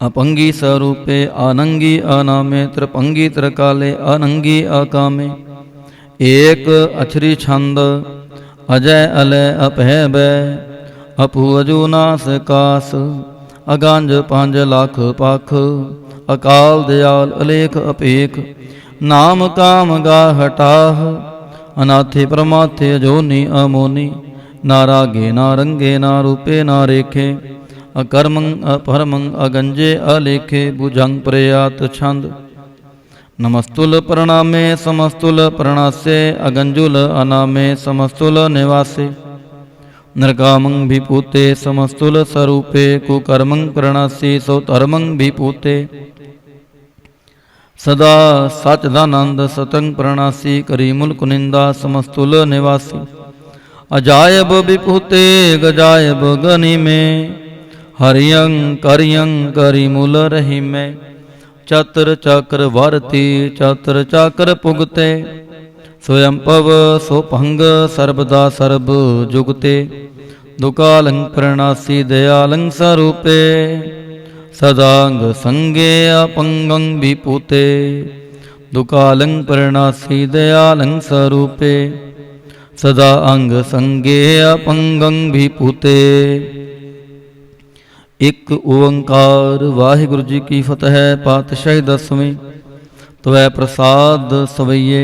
अपंगी स्वरूपे आनंगी अनामे। त्रिपंगी त्रिकाले अनंगी अकामे। एक अक्षरी छंद, अजय अलय अपह बै। अपु अजूनास कास, अगांज पांज लाख पाख। अकाल दयाल अलेख अपेख, नाम काम गा हटाह। अनाथे परमाथे अजोनी अमोनी, ना रागे ना रंगे ना रूपे ना रेखे। अकर्मं अपरमं अगंजे अलेखे। भुजंग प्रयात छंद, नमस्तुल प्रणामे समस्तुल प्रणासे। अगंजुल अनामे समस्तुल निवासे। नरकामं विपूते समस्तुल स्वरूपे। कुकर्मं प्रणासी सौधर्मं विपूते। सदा सचदानंद सतंग प्रणासी। करीमुल कुनिंदा समस्तुल निवासी। अजायब विपूते गजायब गनि में। हरियं करियं करीमुल रहीमे। चतर चक्र वारती चतर चक्र पुगते। स्वयं पव सोपंग सर्वदा सर्व जुगते। दुकालं प्रणासी दयालं स्वरूपे सदांग संगे अपंगं विपुते दुकालं प्रणासी दयालं स्वरूपे सदा अंग संगे अपंगं विपुते। एक ओंकार। वाहिगुरु जी की फतह। पातशाही दसवीं। त्वै प्रसाद सवैये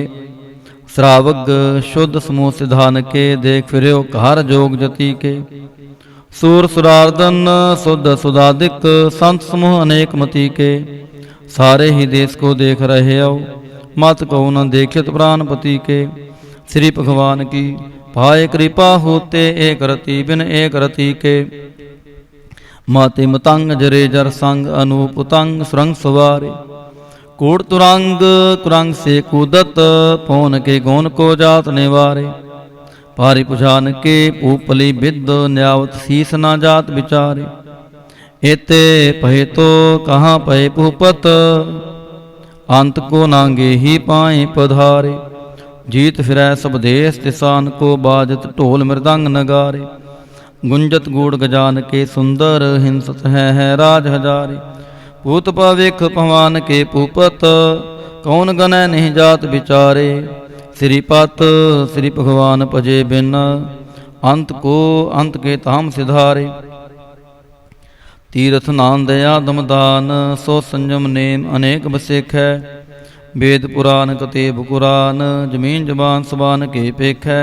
श्रावग शुद्ध समूह सिधान के देख फिर्यो कार जोग जति के सूर सुरार्दन शुद्ध सुदादिक संत समूह अनेक मति के सारे ही देश को देख रहे हो मत को न देखित प्राणपति के श्री भगवान की पाए कृपा होते एक रति बिन एक रति के माते मतंग जरे जर संग अनूप तंग सुरंग सवारे कोट तुरंग कुरंग से कूदत पौन के गौन को जात निवारे पारी पुजान के ऊपली विद न्यावत शीस ना जात विचारे एते पहे तो कहाँ पहे भूपत अंत को नांगे ही पाए पधारे जीत फिरै सब देश तिसान को बाजत ढोल मृदंग नगारे गुंजत गूढ़ गजान के सुंदर हिंसत है राज हजारे पूत पविख पवान के पूपत कौन गणै नहीं जात विचारे श्रीपत श्री भगवान पजे बिन अंत को अंत के ताम सिधारे तीर्थ नान दया दमदान सो संयम नेम अनेक बसेख है वेद पुराण कतेब कुरान जमीन जबान सबान के पेख है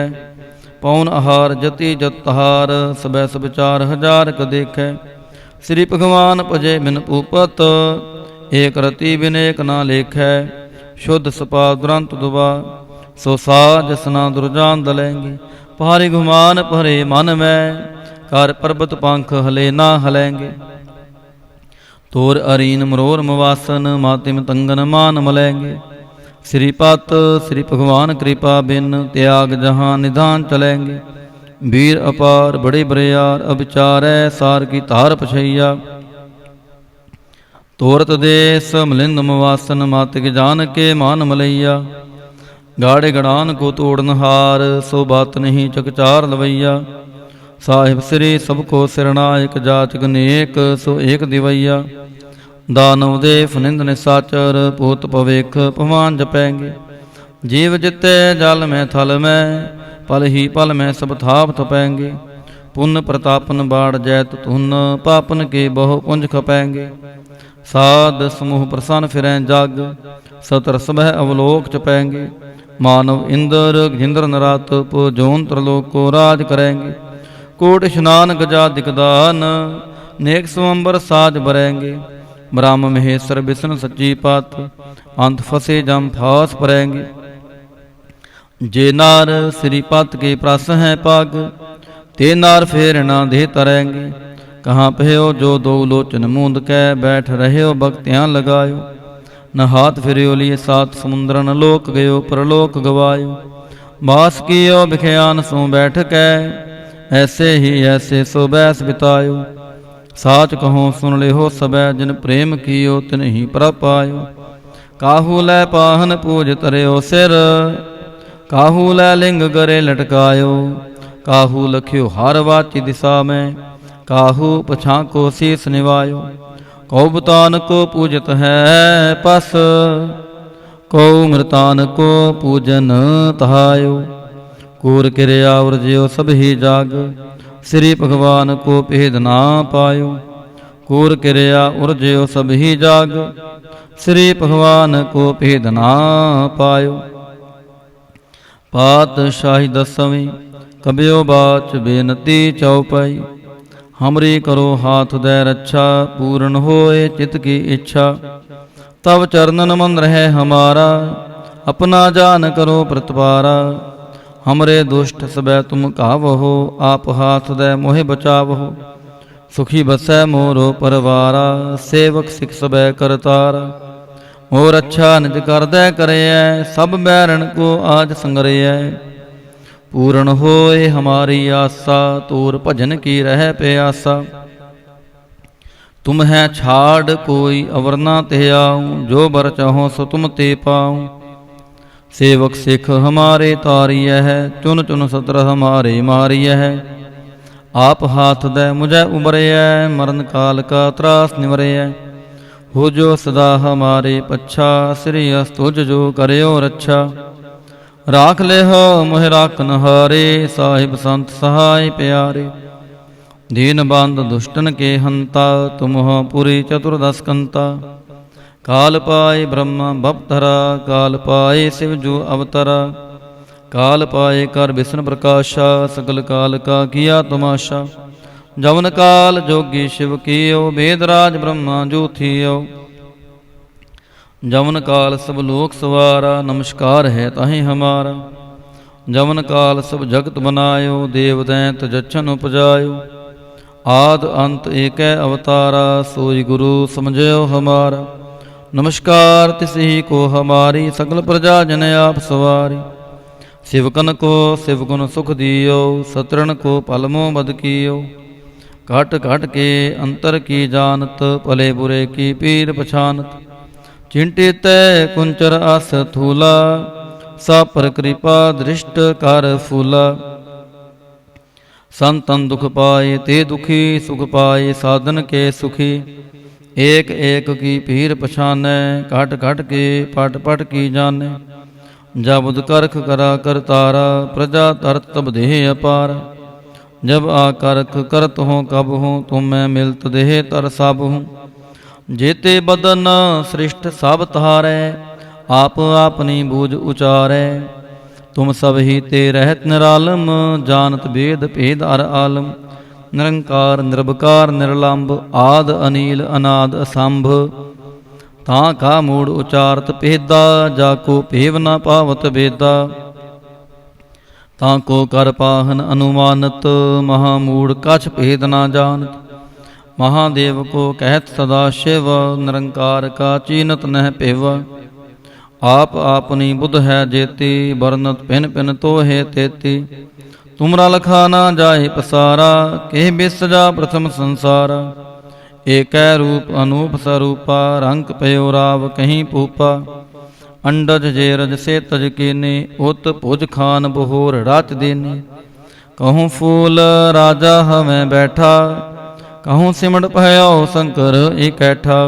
पौन आहार जति जतहार सबै सब चार हजार क देख है श्री भगवान पजे बिन पूपत एक रति बिन एक ना लेख है शुद्ध सपा दुरंत दुबा सो साज सना दुर्जान दलेंगे पहाड़ी घुमान पहरे मन में कर पर्वत पंख हले ना हलेंगे तोर अरीन मरोर मवासन मातिम तंगन मान मलेंगे श्रीपत श्री भगवान कृपा बिन त्याग जहां निधान चलेंगे वीर अपार बड़े बरियार अविचार सार की तार पछैया तोरत देश मलिंद मवासन मातिक जान के मान मलैया गाड़े गड़ान को तोड़न हार सो बात नहीं चकचार लवैया साहिब श्री सबको सिरनायक जाचक नेक सो एक दिवैया दानव दे फनिंद निसाचर पूत पवेख पवान जपेंगे जीव जिते जल में थल में पल ही पल में सब थाप थपेंगे पुण्य प्रतापन बाढ़ जैत तुन पापन के बहु पुंज खपेंगे साध समूह प्रसन्न फिरें जग सतर सबह अवलोक चपेंगे मानव इंद्र घिंद्र नरात जोन त्रिलोक को राज करेंगे कोट स्नान गजा दिकदान नेक स्वंबर साज बरेंगे ब्रह्म महेश्वर विष्णु सच्ची पात अंत फसे जम फास परेंगे जे नार श्रीपत के प्रस हैं पग ते नार फेर ना दे तरेंगे कहाँ पहो जो दो लोचन मूंद कै बैठ रहे हो भक्तियाँ लगायो न हाथ फिरियो लिए सात समुद्र न लोक गयो परलोक गवायो बास कियो बिखयान सो बैठ कै ऐसे ही ऐसे सो बैस बितायो साच कहो सुन ले हो सबै जिन प्रेम कियो तिन ही प्रभ पायो काहू लै पाहन पूज तरयो सिर काहू लै लिंग गरे लटकायो काहू लख्यो हार वाची दिशा में काहू पछा को शीस निवायो कौ बुतान को पूजत है पस कौ मृतान को पूजन तहायो कूर किरया उर्जयो सब ही जाग श्री भगवान को भेद ना पायो कूर किरया उर्जयो सब ही जाग श्री भगवान को भेद ना पायो पातशाही दसवीं। कबियो बाच बेनती चौपाई हमरी करो हाथ दे रक्षा पूर्ण होए चित की इच्छा तब चरणन मन रहे हमारा अपना जान करो प्रतिपारा हमरे दुष्ट सबै तुम कावहो आप हाथ दे मोहे बचावहो सुखी बसै मोरो परवारा सेवक सिख सबै करतारा और अच्छा निज कर दे करे सब बैरन को आज संगरे पूर्ण होए हमारी आशा तोर भजन की रह प्यासा तुम है छाड़ कोई अवर ना ते आऊँ जो बर चाहो सो तुम ते पाऊँ सेवक सिख हमारे तारिय है चुन चुन सत्र हमारे मारिय है आप हाथ दे मुझे उबरिया, मरण काल का त्रास निवरिया। हो जो सदा हमारे पच्छा, श्री अस्तुज जो करियो रक्षा। राख ले हो मोह राखन हारे, साहिब संत सहाय प्यारे। दीन बंद दुष्टन के हंता, तुम हो पुरी चतुर्दश कंता। काल पाए ब्रह्मा भवतरा, काल पाए शिव जो अवतरा। काल पाए कर विष्णु प्रकाशा, सकल काल का किया तमाशा। जवन काल जोगी शिव कियो, वेदराज ब्रह्मा जो थियो। जवन काल सब लोक सवारा, नमस्कार है ताहि हमारा। जवन काल सब जगत बनायो, देव दैंत जच्छन उपजायो। आद अंत एक अवतारा, सोई गुरु समझयो हमारा। नमस्कार तिसही को हमारी, सकल प्रजा जन आप सवारी। शिवकन को शिवगुण सुख दियो, सतरण को पलमो बद कियो। घट घट के अंतर की जानत, भले बुरे की पीर पछानत। चिंतित कुंचर आस थूला, सा पर कृपा दृष्ट कर फूला। संतन दुख पाए ते दुखी, सुख पाए साधन के सुखी। एक एक की पीर पछाने, घट घट के पट पट की जाने। जब करख करा कर तारा, प्रजा तरत तब देह अपार। जब आकरख करत हो कब हो, तुम मैं मिलत देह तर सब हूँ। जेते बदन सृष्ट सब तारे, आप आपनी बूझ उचारे। तुम सब ही ते रहत निरालम, जानत वेद भेद अर आलम। निरंकार निर्भकार निर्लंब, आद अनील अनाद असंभ। तां का मूड़ उचारत भेदा, जाको भेव न पावत भेदा। तां को कर पाहन अनुमानत, महामूढ़ कछ भेद न जानत। महादेव को कहत सदा शिव, निरंकार का चीनत नह पेव। आप आपनी बुध है जेती, बरनत भिन भिन तो है तेती। तुमरा लखा ना जाए पसारा, के बिसजा प्रथम संसारा। एक रूप अनूप स्वरूपा, रंक पयो राव कहीं पूपा। अंडज जेरज से तज केने, उत भुज खान बहोर राच देने। कहूँ फूल राजा हमें बैठा, कहूँ सिमट पहयो शंकर इकैठा।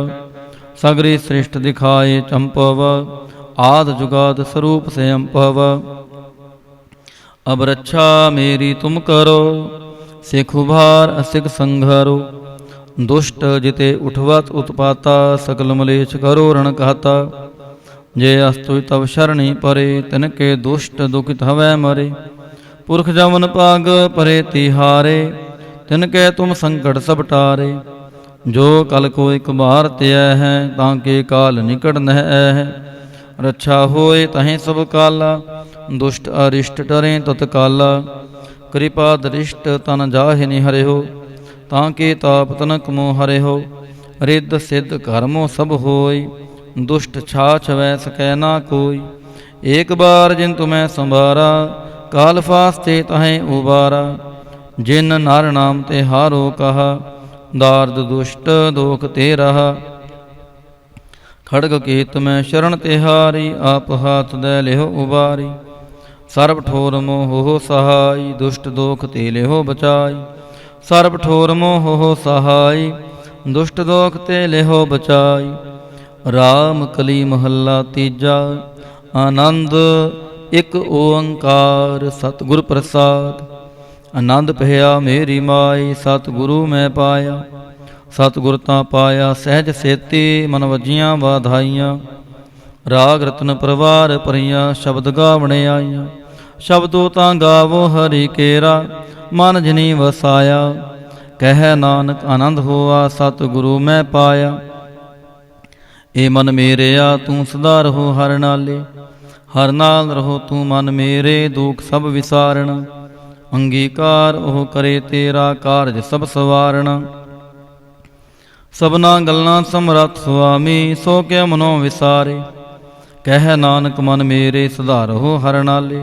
सगरी सृष्ट दिखाए चंपव, आद जुगाद स्वरूप से अम्पव। अब रक्षा मेरी तुम करो, सिख उभार असिख संघरो। दुष्ट जिते उठवत उत्पाता, सकल मलेच्छ करो रण कहता। जे अस्तु तब शरणी परे, तिनके दुष्ट दुखित हवै मरे। पुरख जमन पाग परे तिहारे, तिनके तुम संकट सब टारे। जो कल को एक बार त्याय है, ताके काल निकट नह है। रक्षा होए तहें सब काला, दुष्ट अरिष्ट डरें तत्काला। कृपा दृष्ट तन जाहि निहरे हो, ताके ताप तनक मोह हरे हो। रिद्ध सिद्ध कर्मो सब होय, दुष्ट छाछ वै सकै ना कोई। एक बार जिन तुम्हें संभारा, काल फास्ते तहें उबारा। जिन नर नाम ते हारो कहा, दार्द दुष्ट दोख ते रहा। खड़ग केत में शरण तिहारी, आप हाथ दे लेहो उबारी। सर्व ठोर मोह हो सहाय, दुष्ट दोख ते लेहो बचाई। सर्व ठोर मोह हो सहाय, दुष्ट दोख ते लेहो बचाई। राम कली महला तीजा, आनंद एक ओंकार सतगुर प्रसाद। आनंद भया मेरी माई, सतगुरु मैं पाया। सतगुर ता पाया सहज सेती, मन वजियां वाधाइयां। राग रतन परवार परियां, शब्द गावणे आईयां। शब्दों ता गावो हरि केरा, मन जिनी वसाया। कह नानक आनंद होआ, सतगुरु मैं पाया। ए मन मेरे आ तू सदा रहो हर नाले। हर नाल रहो तू मन मेरे, दुख सब विसारण। अंगीकार ओह करे तेरा, कारज सब सवारण। सबना गल्लां समरथ सुआमी, सो के मनो विसारे। कह नानक मन मेरे, सदा रहो हर नाले।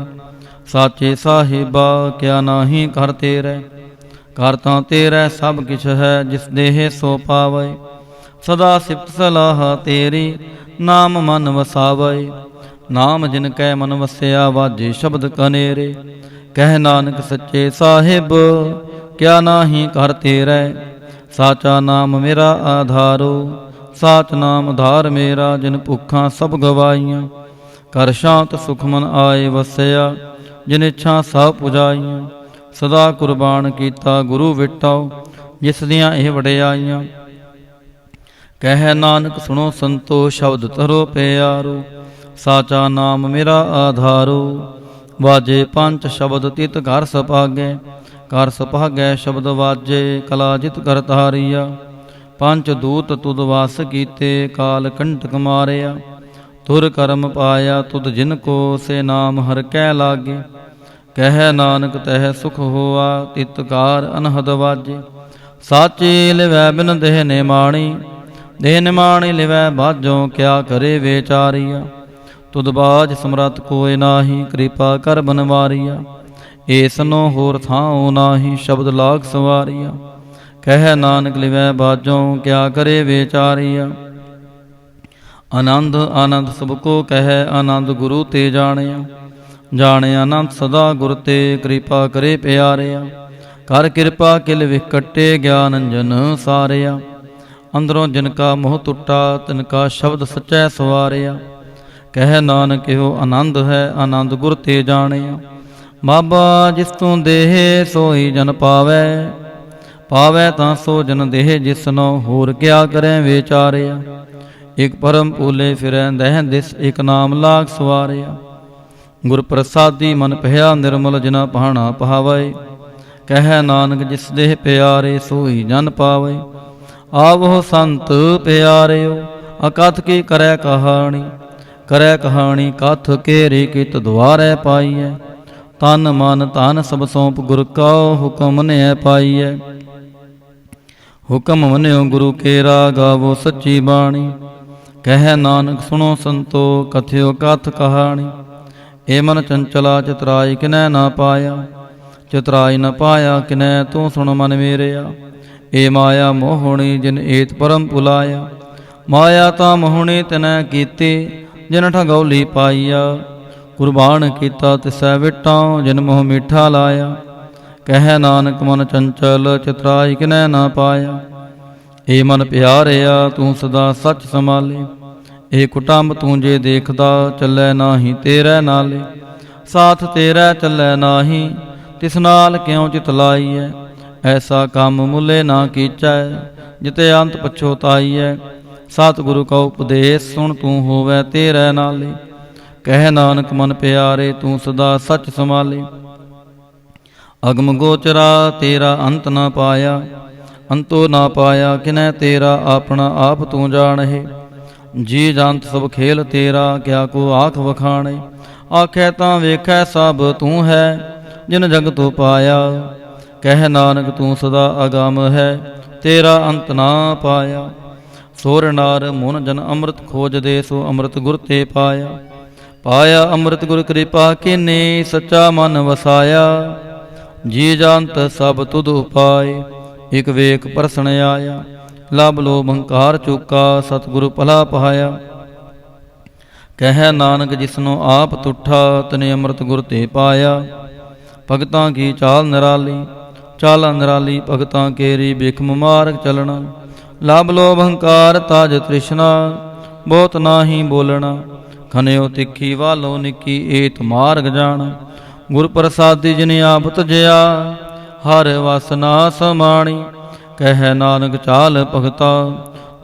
साचे साहिबा क्या नाही कर तेरै, कर तां तेरै सब किछ है। जिस देह सो पावै, सदा सिफत सलाह तेरी। नाम मन वसावै, नाम जिन कै मन वसया। वाजे शब्द कनेरे, कह नानक सच्चे साहिब क्या नाही कर तेरै, साचा नाम मेरा आधारो। साच नाम धार मेरा, जिन भुखां सब गवाईयां। कर शांत सुख मन आए वसया, जिन इच्छा सब पुजाईयां। सदा कुर्बान कीता गुरु विटाओ, जिस दियां ਇਹ ਵਡਿਆਈਆਂ। ਕਹਿ ਨਾਨਕ ਸੁਣੋ ਸੰਤੋ, शब्द तरो प्यारो। साचा नाम मेरा आधारो। वाजे पंच शब्द तित घर सभागै, कर सभागै शब्द वाजे, कला जित कर तारिया। पंच दूत तुद वास कीते, काल कंटक मारिया। तुर कर्म पाया तुद जिनको, से नाम हर कै लागे। कह नानक तह सुख होआ, तितकार अनहद वाजे। साची लिवै बिन देह निमाणी, देह निमाणी लिवै बाजों, क्या करे बेचारिया। तुद बाज समरथ कोय नाही, कृपा कर बनवारिया। ऐसनो होर थाओ नाही, शब्द लाग सवारिया। कह नानक लिवै बाजों, क्या करे बेचारिया। आनंद आनंद सबको कह, आनंद गुरु ते जानिया। जाने आनंद सदा गुर ते, कृपा करे प्यारिया। कर कृपा किल विकटे, ज्ञान अंजन सारिया। अंदरों जिनका मोह टुटा, तिनका शब्द सच्चै सवारिया। कह नानक यो आनंद है, आनंद गुर ते जानिया। बाबा जिस तू देह, सोई जन पावै। पावै तां सो जन देह, जिसनो होर क्या करें विचारिया। एक परम भूले फिरै दह दिस, एक नाम लाग सवारिया। गुर प्रसादी मन भया निर्मल, जिना पहाना पहावै। कह नानक जिस देह प्यारे, सोई जन पावै। आवो संत प्यारियो, अकथ की करै कहानी। करै कहानी कथ केरी, कित द्वारै पाईऐ। तन मन धन सब सौंप, गुर का हुक्म मनिया पाईऐ। हुक्म मनियो गुरु केरा, गावो सच्ची बाणी। कह नानक सुनो संतो, कथ्यो कथ कहानी। ए मन चंचला चितराई, किनै ना पाया। चितराई न पाया किनै, तू सुन मन मेरिया। ए माया मोहनी, जिन एत परम भुलाया। माया ता मोहनी तिनै कीती, जिन ठगौली पाईया। कुर्बान कीता तिसै विटां, जिन मोह मीठा लाया। कह नानक मन चंचल, चितराई किनै ना पाया। ए मन प्यारिया, तू सदा सच संभाले। ए कुटुंब तू जे देखदा, चलै नाही तेरै नाले। साथ तेरै चलै नाही, तिस नाल क्यों चित लाईऐ। ऐसा काम मुले ना कीचै, जिते अंत पछोताईऐ। सतगुरु का उपदेश सुन, तू होवै तेरै नाले। कह नानक मन प्यारे, तू सदा सच संभाले। अगम गोचरा तेरा अंत न पाया, अंतो ना पाया किनै तेरा। अपना आप तू जाने, जी जानत सब खेल तेरा। क्या को आख वखाणे, आखै तां वेखै सब तू है। जिन जग तो पाया, कह नानक तू सदा अगम है, तेरा अंत ना पाया। सोर नार मुन जन अमृत खोज दे, सो अमृत गुर ते पाया। पाया अमृत गुर कृपा कीनी, सच्चा मन वसाया। जी जानत सब तुद उपाय, एक वेख परसन आया। लभ लोभ हंकार चूका, सतगुरु भला पाया। कह नानक जिसनो आप तुठा, तने अमृत गुर ते पाया। भगतां की चाल निराली, चाल निराली भगतां केरी। बिखम मार्ग चलना, लाभ लोभ हंकार ताज तृष्णा। बहुत नाही बोलना, खनियो तिखी वालो निकी। एत मार्ग जाना, गुर प्रसादी जिन आप तजया। हर वासना समाणी, कह नानक चाल भगता।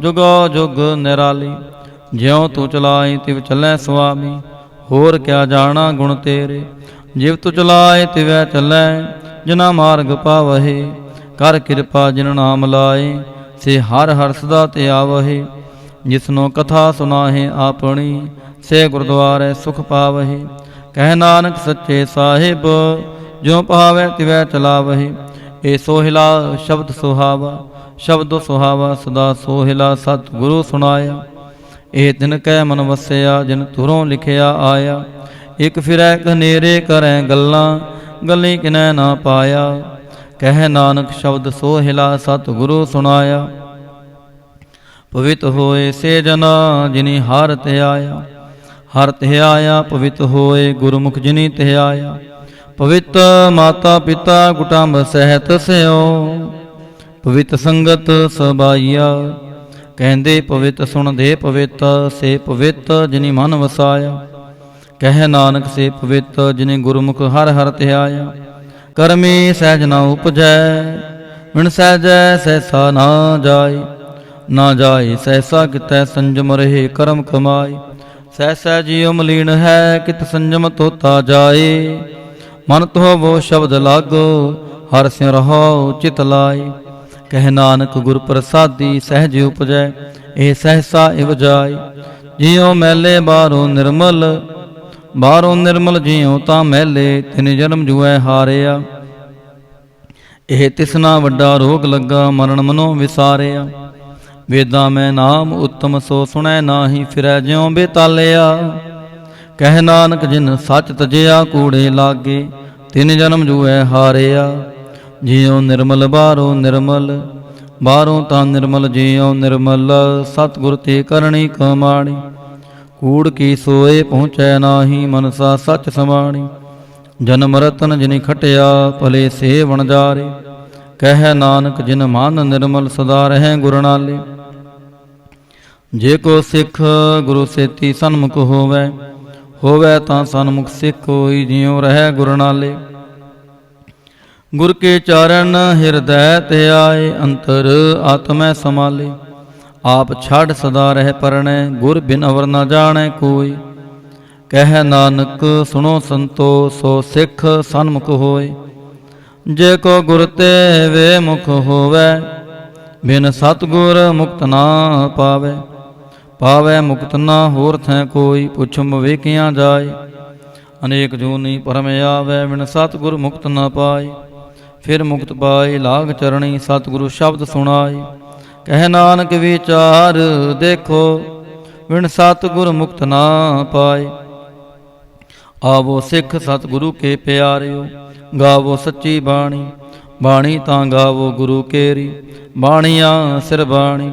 जुगो जुग निराली, ज्यों तू चलाई तिव चलै स्वामी। होर क्या जाना गुण तेरे, जिव तु चलाए तिवै चलै। जिना मार्ग पावहे, कर कृपा जिन नाम लाए। से हर हर सदा ते आवहे। जिसनो कथा सुनाहे आपनी, से गुरुद्वारे सुख पावहे। कह नानक सच्चे साहिब, ज्यों पावै तिवै चलावहे। ए सोहिला शब्द सुहावा, शब्द सुहावा सदा सोहिला। सतगुरु सुनाया, ए तिन कै मन वसया। जिन तुरों लिखिया आया। एक फिरै कनेरे करै गल्लां, गली किनै ना पाया। कह नानक शब्द सोहिला, सतगुरु सुनाया। पवित होए से जना, जिनी हार ते आया। हर ते आया पवित होए, गुरमुख जिनी ते आया। ਪਵਿੱਤ ਮਾਤਾ ਪਿਤਾ ਕੁਟੰਬ ਸਹਿਤ ਸਿਓ, ਪਵਿੱਤ ਸੰਗਤ ਸਬਾਈਆ। ਕਹਿੰਦੇ ਪਵਿੱਤ ਸੁਣਦੇ ਪਵਿੱਤ, ਸੇ ਪਵਿੱਤ ਜਿਨੀ ਮਨ ਵਸਾਇਆ। ਕਹਿ ਨਾਨਕ ਸੇ ਪਵਿੱਤ ਜਿਨੇ ਗੁਰਮੁਖ ਹਰ ਹਰ ਧਿਆਇਆ। ਕਰਮੀ ਸਹਿਜ ਨਾ ਉਪਜੈ, ਵਿਣ ਸਹਿਜੈ ਸਹਿਸਾ ਨਾ ਜਾਏ। ਨਾ ਜਾਏ ਸਹਿਸਾ ਕਿਤੈ ਸੰਜਮ ਰਹੇ ਕਰਮ ਕਮਾਏ। ਸਹਿਸਾ ਜੀਉ ਮਲੀਨ ਹੈ ਕਿਤ ਸੰਜਮ ਤੋਤਾ ਜਾਏ। ਮਨ ਤੋ ਵੋ ਸ਼ਬਦ ਲਾਗੋ ਹਰ ਸਿਉ ਰਹੋ ਚਿਤ ਲਾਏ। ਕਹਿ ਨਾਨਕ ਗੁਰ ਪ੍ਰਸਾਦੀ ਸਹਿਜ ਉਪਜੈ, ਇਹ ਸਹਿਸਾ ਇਵ ਜਾਏ। ਜਿਉ ਮੈਲੇ ਬਾਹਰੋਂ ਨਿਰਮਲ, ਬਾਹਰੋਂ ਨਿਰਮਲ ਜਿਉ ਤਾਂ ਮੈਲੇ। ਤਿਨ ਜਨਮ ਜੁਐ ਹਾਰਿਆ, ਇਹ ਤਿਸਨਾ ਵੱਡਾ ਰੋਗ ਲੱਗਾ ਮਰਨ ਮਨੋਂ ਵਿਸਾਰਿਆ। ਵੇਦਾਂ ਮੈਂ ਨਾਮ ਉੱਤਮ ਸੋ ਸੁਣੈ ਨਾਹੀ, ਫਿਰੈ ਜਿਉ ਬੇਤਾਲਿਆ। ਕਹਿ ਨਾਨਕ ਜਿਨ ਸੱਚ ਤਜਿਆ ਕੂੜੇ ਲਾਗੇ, ਤਿਨ ਜਨਮ ਜੁਐ ਹਾਰਿਆ। ਜਿਉ ਨਿਰਮਲ ਬਾਹਰੋਂ ਨਿਰਮਲ, ਬਾਹਰੋਂ ਤਾਂ ਨਿਰਮਲ ਜਿਉ ਨਿਰਮਲ। ਸਤਿਗੁਰ ਤੇ ਕਰਨੀ ਕਮਾਣੀ, ਕੂੜ ਕੀ ਸੋਏ ਪਹੁੰਚੈ ਨਾਹੀ। ਮਨਸਾ ਸੱਚ ਸਮਾਣੀ, ਜਨਮ ਰਤਨ ਜਿਨੀ ਖਟਿਆ ਭਲੇ ਸੇ ਵਣਜਾਰੇ। ਕਹਿ ਨਾਨਕ ਜਿਨ ਮਨ ਨਿਰਮਲ ਸਦਾ ਰਹਿ ਗੁਰ ਨਾਲੇ। ਜੇ ਕੋ ਸਿੱਖ ਗੁਰੂ ਸੇਤੀ ਸਨਮੁਖ ਹੋਵੈ, ਹੋਵੈ ਤਾਂ ਸਨਮੁਖ ਸਿੱਖ ਹੋਈ ਜਿਉ ਰਹਿ ਗੁਰ ਨਾਲੇ। ਗੁਰ ਕੇ ਚਾਰਨ ਹਿਰਦੈ ਤੇ ਆਏ, ਅੰਤਰ ਆਤਮੈ ਸਮਾਲੇ। ਆਪ ਛੱਡ ਸਦਾ ਰਹਿ ਪਰਣੈ, ਗੁਰ ਬਿਨ ਅਵਰ ਨਾ ਜਾਣੈ ਕੋਈ। ਕਹਿ ਨਾਨਕ ਸੁਣੋ ਸੰਤੋ ਸੋ ਸਿੱਖ ਸਨਮੁਖ ਹੋਏ। ਜੇ ਕੋ ਗੁਰ ਤੇ ਵੇ ਮੁਖ ਹੋਵੈ, ਬਿਨ ਸਤਿਗੁਰ ਮੁਕਤ ਨਾ ਪਾਵੈ। ਪਾਵੈ ਮੁਕਤ ਨਾ ਹੋਰ ਥੈ ਕੋਈ, ਪੁੱਛਮ ਵੇਖਿਆ ਜਾਏ। ਅਨੇਕ ਜੂਨੀ ਪਰਮ ਆਵੈ, ਬਿਨ ਸਤਿਗੁਰ ਮੁਕਤ ਨਾ ਪਾਏ। ਫਿਰ ਮੁਕਤ ਪਾਏ ਲਾਗ ਚਰਣੀ, ਸਤਿਗੁਰੂ ਸ਼ਬਦ ਸੁਣਾਏ। ਕਹਿ ਨਾਨਕ ਵਿਚਾਰ ਦੇਖੋ, ਬਿਨ ਸਤਿਗੁਰ ਮੁਕਤ ਨਾ ਪਾਏ। ਆਵੋ ਸਿੱਖ ਸਤਿਗੁਰੂ ਕੇ ਪਿਆਰਿਓ, ਗਾਵੋ ਸੱਚੀ ਬਾਣੀ। ਬਾਣੀ ਤਾਂ ਗਾਵੋ ਗੁਰੂ ਕੇਰੀ, ਬਾਣੀਆਂ ਸਿਰ ਬਾਣੀ।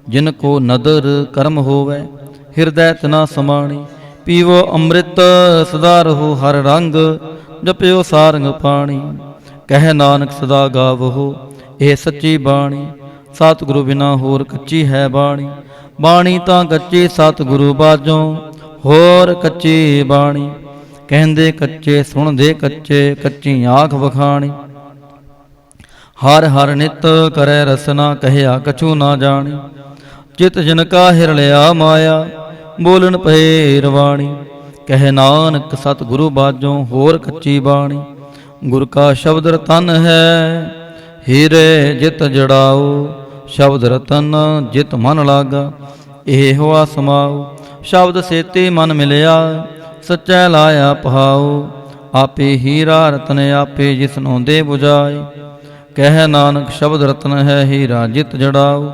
ਜਿਨ ਕੋ ਨਦਰ ਕਰਮ ਹੋਵੈ, ਹਿਰਦੈ ਤਨਾ ਸਮਾਣੀ। ਪੀਵੋ ਅੰਮ੍ਰਿਤ ਸਦਾ ਰਹੋ ਹਰ ਰੰਗ, ਜਪਿਓ ਸਾਰੰਗ ਪਾਣੀ। ਕਹਿ ਨਾਨਕ ਸਦਾ ਗਾਵੋ ਇਹ ਸੱਚੀ ਬਾਣੀ। ਸਤਿਗੁਰੂ ਬਿਨਾ ਹੋਰ ਕੱਚੀ ਹੈ ਬਾਣੀ। ਬਾਣੀ ਤਾਂ ਕੱਚੀ ਸਤਿਗੁਰੂ ਬਾਝੋਂ, ਹੋਰ ਕੱਚੀ ਬਾਣੀ। ਕਹਿੰਦੇ ਕੱਚੇ ਸੁਣਦੇ ਕੱਚੇ, ਕੱਚੀ ਆਖ ਵਖਾਣੀ। ਹਰ ਹਰ ਨਿਤ ਕਰੈ ਰਸਨਾ, ਕਹਿਆ ਕਛੂ ਨਾ ਜਾਣੀ। ਚਿਤ ਜਿਨ ਕਾ ਹਿਰ ਲਿਆ ਮਾਇਆ, ਬੋਲਣ ਪਏ ਰਵਾਣੀ। ਕਹਿ ਨਾਨਕ ਸਤਿਗੁਰੂ ਬਾਝੋਂ, ਹੋਰ ਕੱਚੀ ਬਾਣੀ। ਗੁਰ ਕਾ ਸ਼ਬਦ ਰਤਨ ਹੈ, ਹੀਰੇ ਜਿਤ ਜੜਾਓ। ਸ਼ਬਦ ਰਤਨ ਜਿਤ ਮਨ ਲਾਗਾ, ਇਹ ਹੋਆ ਸਮਾਓ। ਸ਼ਬਦ ਸੇਤੀ ਮਨ ਮਿਲਿਆ, ਸੱਚੈ ਲਾਇਆ ਪਹਾਓ। ਆਪੇ ਹੀਰਾ ਰਤਨ ਆਪੇ ਜਿਸਨੋਂ ਦੇ 부ਜਾਏ। ਕਹਿ ਨਾਨਕ ਸ਼ਬਦ ਰਤਨ ਹੈ ਹੀਰਾ ਜਿਤ ਜੜਾਓ।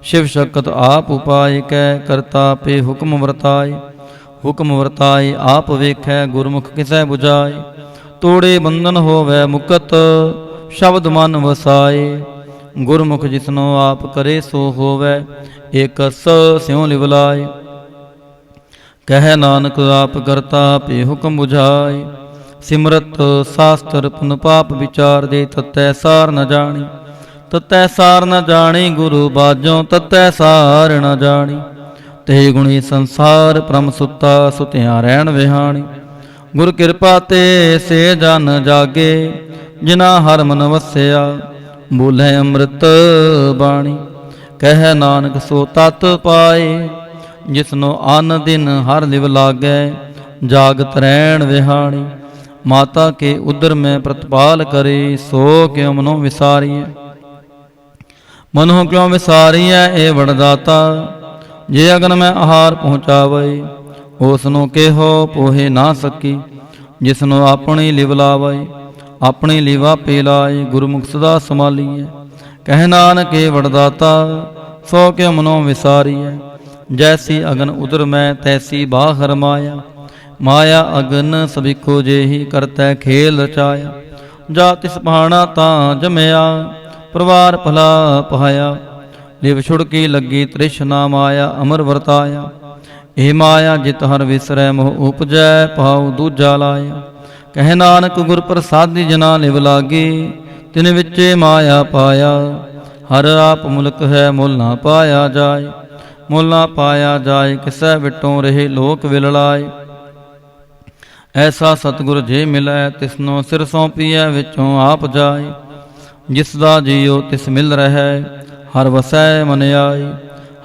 ਸ਼ਿਵ ਸ਼ਕਤ ਆਪ ਉਪਾਇ, ਕਹਿ ਕਰਤਾ ਆਪੇ ਹੁਕਮ ਵਰਤਾਏ। ਹੁਕਮ ਵਰਤਾਏ ਆਪ ਵੇਖੈ, ਗੁਰਮੁਖ ਕਿਸੈ 부ਜਾਏ। ਤੋੜੇ ਬੰਧਨ ਹੋਵੈ ਮੁਕਤ, ਸ਼ਬਦ ਮਨ ਵਸਾਏ। ਗੁਰਮੁਖ ਜਿਸਨੋ ਆਪ ਕਰੇ ਸੋ ਹੋਵੈ, ਏਕਸ ਸਿਉ ਲਿਵਲਾਏ। ਕਹਿ ਨਾਨਕ ਆਪ ਕਰਤਾ ਆਪੇ ਹੁਕਮ 부ਝਾਏ। ਸਿਮਰਤ ਸਾਸਤਰ ਪੁਨ ਪਾਪ ਵਿਚਾਰ ਦੇ, ਤਤੈ ਸਾਰ ਨ ਜਾਣੀ। ਤਤੈ ਸਾਰ ਨ ਜਾਣੀ ਗੁਰੂ ਬਾਝੋਂ, ਤਤੈ ਸਾਰ ਨ ਜਾਣੀ। ਤੇ ਗੁਣੀ ਸੰਸਾਰ ਪ੍ਰਮ ਸੁੱਤਾ, ਸੁਤਿਆਂ ਰਹਿਣ ਵਿਹਾਣੀ। ਗੁਰ ਕਿਰਪਾ ਤੇ ਸੇ ਜਨ ਜਾਗੇ, ਜਿਨਾ ਹਰ ਮਨ ਵਸਿਆ। ਬੋਲੇ ਅੰਮ੍ਰਿਤ ਬਾਣੀ। ਕਹਿ ਨਾਨਕ ਸੋ ਤਤ ਪਾਏ, ਜਿਸਨੋ ਅਨ ਦਿਨ ਹਰ ਲਿਵ ਲਾਗੈ। ਜਾਗਤ ਰਹਿਣ ਵਿਹਾਣੀ। ਮਾਤਾ ਕੇ ਉਦਰ ਮੈਂ ਪ੍ਰਤਪਾਲ ਕਰੇ, ਸੋ ਕਿਉ ਮਨੋਂ ਵਿਸਾਰੀਐ। ਮਨੋਂ ਕਿਉਂ ਵਿਸਾਰੀਐ ਇਹ ਵਡਦਾਤਾ, ਜੇ ਅਗਨ ਮੈਂ ਆਹਾਰ ਪਹੁੰਚਾਵੇ। ਉਸਨੂੰ ਕਿਹੋ ਪੋਹੇ ਨਾ ਸਕੀ, ਜਿਸਨੂੰ ਆਪਣੀ ਲਿਵ ਲਾਵੇ। ਆਪਣੀ ਲਿਵਾ ਪੇ ਲਾਏ, ਗੁਰਮੁਖ ਸਦਾ ਸੰਭਾਲੀਐ। ਕਹਿ ਨਾਨਕ ਏ ਵਡਦਾਤਾ, ਸੋ ਕਿਉ ਮਨੋਂ ਵਿਸਾਰੀਐ। ਜੈਸੀ ਅਗਨ ਉਦਰ ਮੈਂ, ਤੈਸੀ ਬਾਹਰ ਮਾਇਆ। ਮਾਇਆ ਅਗਨ ਸਭਿਕੋ ਜਿਹੀ, ਕਰਤੈ ਖੇਲ ਰਚਾਇਆ। ਜਾ ਤਿਸ ਪਹਾਣਾ ਤਾਂ ਜਮਿਆ, ਪਰਿਵਾਰ ਭਲਾ ਪਹਾਇਆ। ਲਿਵ ਛੁੜਕੀ ਲੱਗੀ ਤ੍ਰਿਸ਼ਨਾ, ਮਾਇਆ ਅਮਰ ਵਰਤਾਇਆ। ਇਹ ਮਾਇਆ ਜਿਤ ਹਰ ਵਿਸਰੈ, ਮੋਹ ਉਪਜੈ ਪਾਉ ਦੂਜਾ ਲਾਇਆ। ਕਹਿ ਨਾਨਕ ਗੁਰ ਪ੍ਰਸਾਦੀ ਜਨਾ ਲਿਵ ਲਾਗੇ, ਤਿਨ ਵਿੱਚੇ ਮਾਇਆ ਪਾਇਆ। ਹਰ ਆਪ ਮੁਲਕ ਹੈ ਮੁੱਲ ਨਾ ਪਾਇਆ ਜਾਏ, ਮੁੱਲ ਨਾ ਪਾਇਆ ਜਾਏ ਕਿਸੈ ਵਿਟੋਂ ਰਹੇ ਲੋਕ ਵਿਲਲਾਏ। ਐਸਾ ਸਤਿਗੁਰ ਜੇ ਮਿਲੈ ਤਿਸਨੋ ਸਿਰ ਸੌਂਪੀਐ ਵਿੱਚੋਂ ਆਪ ਜਾਏ। ਜਿਸ ਦਾ ਜੀਉ ਤਿਸ ਮਿਲ ਰਹਿ ਹਰ ਵਸੈ ਮਨ ਆਏ।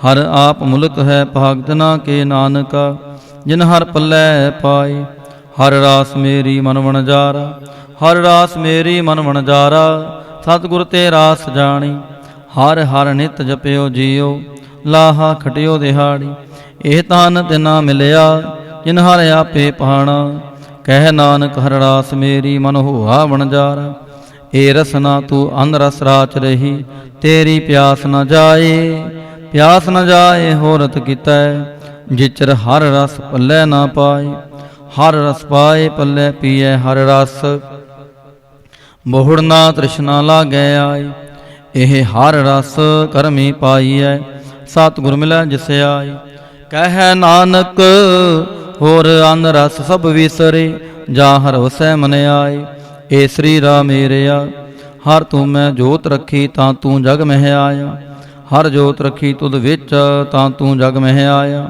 ਹਰ ਆਪ ਮੁਲਕ ਹੈ ਭਾਗਤ ਨਾ ਕੇ ਨਾਨਕਾ, ਜਿਨ ਹਰ ਪੱਲੇ ਪਾਏ। ਹਰ ਰਾਸ ਮੇਰੀ ਮਨ ਵਣਜਾਰਾ, ਹਰ ਰਾਸ ਮੇਰੀ ਮਨ ਵਣਜਾਰਾ। ਸਤਿਗੁਰ ਤੇ ਰਾਸ ਜਾਣੀ, ਹਰ ਹਰ ਨਿਤ ਜਪਿਓ ਜੀਓ, ਲਾਹਾ ਖਟਿਓ ਦਿਹਾੜੀ। ਇਹ ਤਨ ਤਿਨਾ ਮਿਲਿਆ, ਜਿਨ ਹਰ ਆਪੇ ਪਾਣਾ। ਕਹਿ ਨਾਨਕ ਹਰ ਰਾਸ ਮੇਰੀ ਮਨ ਹੋਆ ਵਣਜਾਰਾ। ਏ ਰਸਨਾ ਤੂੰ ਅੰਨ ਰਸ ਰਾਚ ਰਹੀ, ਤੇਰੀ ਪਿਆਸ ਨ ਜਾਏ। ਪਿਆਸ ਨ ਜਾਏ ਹੋਰਤ ਕੀਤਾ, ਜਿਚਰ ਹਰ ਰਸ ਪੱਲੇ ਨਾ ਪਾਏ। ਹਰ ਰਸ ਪਾਏ ਪੱਲੇ ਪੀਏ ਹਰ ਰਸ, ਬਹੁੜ ਨਾ ਤ੍ਰਿਸ਼ਨਾ ਲਾਗੈ ਆਏ। ਇਹ ਹਰ ਰਸ ਕਰਮੀ ਪਾਈਐ, ਸਤਿਗੁਰ ਮਿਲੈ ਜਿਸ ਆਏ। ਕਹਿ ਨਾਨਕ ਹੋਰ ਅੰਨ ਰਸ ਸਭ ਵਿਸਰੇ, ਜਾ ਹਰ ਵਸੈ ਮਨ ਆਏ। ਏ ਸਰੀਰਾ ਮੇਰਿਆ ਹਰ ਤੂੰ ਮੈਂ ਜੋਤ ਰੱਖੀ, ਤਾਂ ਤੂੰ ਜਗ ਮਹਿ ਆਇਆ। ਹਰ ਜੋਤ ਰੱਖੀ ਤੁਧ ਵਿੱਚ, ਤਾਂ ਤੂੰ ਜਗ ਮਹਿ ਆਇਆ।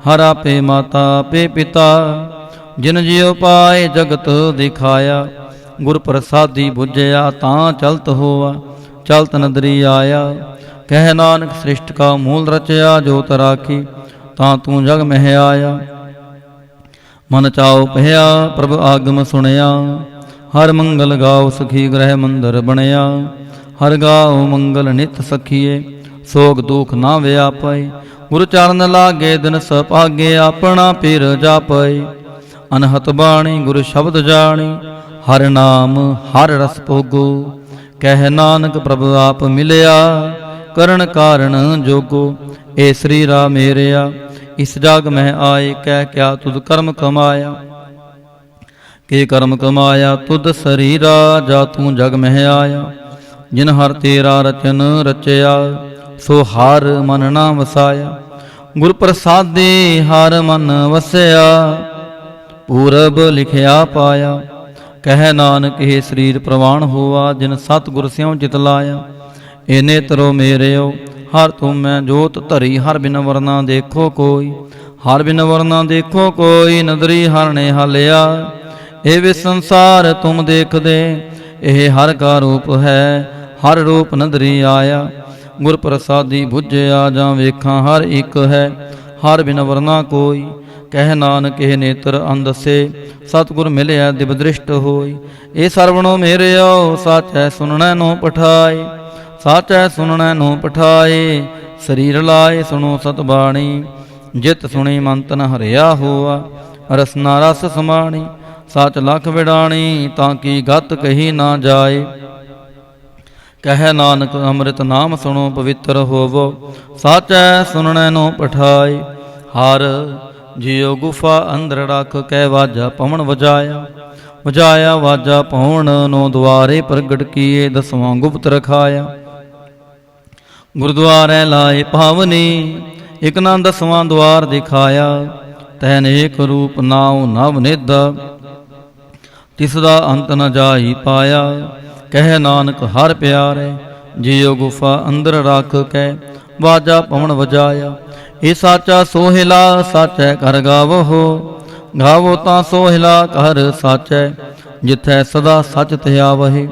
ਹਰ ਆਪੇ ਮਾਤਾ ਆਪੇ ਪਿਤਾ, ਜਿਨ ਜਿਉ ਪਾਏ ਜਗਤ ਦਿਖਾਇਆ। ਗੁਰ ਪ੍ਰਸਾਦੀ ਬੁਝਿਆ ਤਾਂ ਚਲਤ ਹੋਆ, ਚਲਤ ਨਦਰੀ ਆਇਆ। ਕਹਿ ਨਾਨਕ ਸ੍ਰਿਸ਼ਟ ਕਾ ਮੂਲ ਰਚਿਆ, ਜੋਤ ਰਾਖੀ ਤਾਂ ਤੂੰ ਜਗ ਮਹਿ ਆਇਆ। ਮਨ ਚਾਉ ਭਇਆ ਪ੍ਰਭ ਆਗਮ ਸੁਣਿਆ, ਹਰ ਮੰਗਲ ਗਾਓ ਸਖੀ ਗ੍ਰਹਿ ਮੰਦਰ ਬਣਿਆ। ਹਰ ਗਾਓ ਮੰਗਲ ਨਿਤ ਸਖੀਏ, ਸੋਗ ਦੁਖ ਨਾ ਵਿਆਪੈ। ਗੁਰ ਚਰਨ ਲਾਗੇ ਦਿਨ ਸਪਾਗੇ, ਆਪਣਾ ਪੀਰ ਜਾਪੈ। ਅਨਹਤ ਬਾਣੀ ਗੁਰ ਸ਼ਬਦ ਜਾਣੀ, ਹਰ ਨਾਮ ਹਰ ਰਸ ਭੋਗੋ। ਕਹਿ ਨਾਨਕ ਪ੍ਰਭ ਆਪ ਮਿਲਿਆ, ਕਰਨ ਕਾਰਨ ਜੋਗੋ। ਏ ਸਰੀਰਾ ਮੇਰਿਆ ਇਸ ਜਗ ਮਹਿ ਆਏ, ਕਹਿ ਕਿਆ ਤੁਧ ਕਰਮ ਕਮਾਇਆ। ਕੇ ਕਰਮ ਕਮਾਇਆ ਤੁਧ ਸਰੀਰਾ, ਜਾ ਤੂੰ ਜਗ ਮਹਿ ਆਇਆ। ਜਿਨ ਹਰ ਤੇਰਾ ਰਚਨ ਰਚਿਆ, ਸੋ ਹਰ ਮਨ ਨਾ ਵਸਾਇਆ। ਗੁਰ ਪ੍ਰਸਾਦੇ ਹਰ ਮਨ ਵਸਿਆ, ਪੂਰਬ ਲਿਖਿਆ ਪਾਇਆ। ਕਹਿ ਨਾਨਕ ਇਹ ਸਰੀਰ ਪ੍ਰਵਾਨ ਹੋਆ, ਜਿਨ ਸਤਿਗੁਰ ਸਿਉ ਚਿਤ ਲਾਇਆ। ਏ ਨੇਤਰੋ ਮੇਰਿਓ ਹਰ ਤੂੰ ਮੈਂ ਜੋਤ ਧਰੀ, ਹਰ ਬਿਨ ਵਰਨਾ ਦੇਖੋ ਕੋਈ। ਹਰ ਬਿਨ ਵਰਨਾ ਦੇਖੋ ਕੋਈ, ਨਦਰੀ ਹਰ ਨੇ ਹਾਲਿਆ। ਇਹ ਵੀ ਸੰਸਾਰ ਤੁਮ ਦੇਖਦੇ, ਇਹ ਹਰ ਕਾ ਰੂਪ ਹੈ, ਹਰ ਰੂਪ ਨਦਰੀ ਆਇਆ। ਗੁਰ ਪ੍ਰਸਾਦੀ ਬੁਝਿਆ ਜਾਂ ਵੇਖਾਂ ਹਰ ਇੱਕ ਹੈ, ਹਰ ਬਿਨ ਵਰਨਾ ਕੋਈ। ਕਹਿ ਨਾਨਕ ਇਹ ਨੇਤਰ ਅੰਦਸੇ, ਸਤਿਗੁਰ ਮਿਲਿਆ ਦਿਵ ਦ੍ਰਿਸ਼ਟ ਹੋਈ। ਇਹ ਸਰਵਣੋ ਮੇਰਿਓ ਸਾਚੈ ਸੁਣਨੈ ਨੋ ਪਠਾਏ, ਸਾਚੈ ਸੁਣਨੈ ਨੋ ਪਠਾਏ। ਸਰੀਰ ਲਾਏ ਸੁਣੋ ਸਤਬਾਣੀ, ਜਿਤ ਸੁਣੀ ਮਨ ਤਨ ਹਰਿਆ ਹੋਆ। ਰਸਨਾ ਰਸ ਸਮਾਣੀ, ਸਚ ਲਖ ਵਿਡਾਣੀ, ਤਾਂ ਕੀ ਗਤ ਕਹੀ ਨਾ ਜਾਏ। ਕਹਿ ਨਾਨਕ ਅੰਮ੍ਰਿਤ ਨਾਮ ਸੁਣੋ ਪਵਿੱਤਰ ਹੋਵੋ, ਸਾਚੈ ਸੁਣਨੈ ਨੋ ਪਠਾਏ। ਹਰ ਜਿਉ ਗੁਫਾ ਅੰਦਰ ਰੱਖ ਕੇ ਵਾਜਾ ਪਵਨ ਵਜਾਇਆ। ਵਜਾਇਆ ਵਾਜਾ ਪਵਨ ਨੋ ਦੁਆਰੇ ਪ੍ਰਗਟ ਕੀਏ, ਦਸਵਾਂ ਗੁਪਤ ਰਖਾਇਆ। ਗੁਰਦੁਆਰੇ ਲਾਏ ਭਾਵਨੀ, ਇਕ ਨਾ ਦਸਵਾਂ ਦੁਆਰ ਦਿਖਾਇਆ। ਤੈਨ ਏਕ ਰੂਪ ਨਾਉ ਨਵ ਨਿਧ, ਤਿਸ ਦਾ ਅੰਤ ਨ ਜਾਈ ਪਾਇਆ। ਕਹਿ ਨਾਨਕ ਹਰ ਪਿਆਰੇ, ਜਿਉ ਗੁਫਾ ਅੰਦਰ ਰੱਖ ਕੇ ਵਾਜਾ ਪਵਨ ਵਜਾਇਆ। ਇਹ ਸਾਚਾ ਸੋਹਿਲਾ ਸਾਚੈ ਕਰ ਗਾਵੋ, ਗਾਵੋ ਤਾਂ ਸੋਹਿਲਾ ਕਰ ਸਾਚੈ। ਜਿਥੈ ਸਦਾ ਸਚ ਧਿਆਵਹਿ,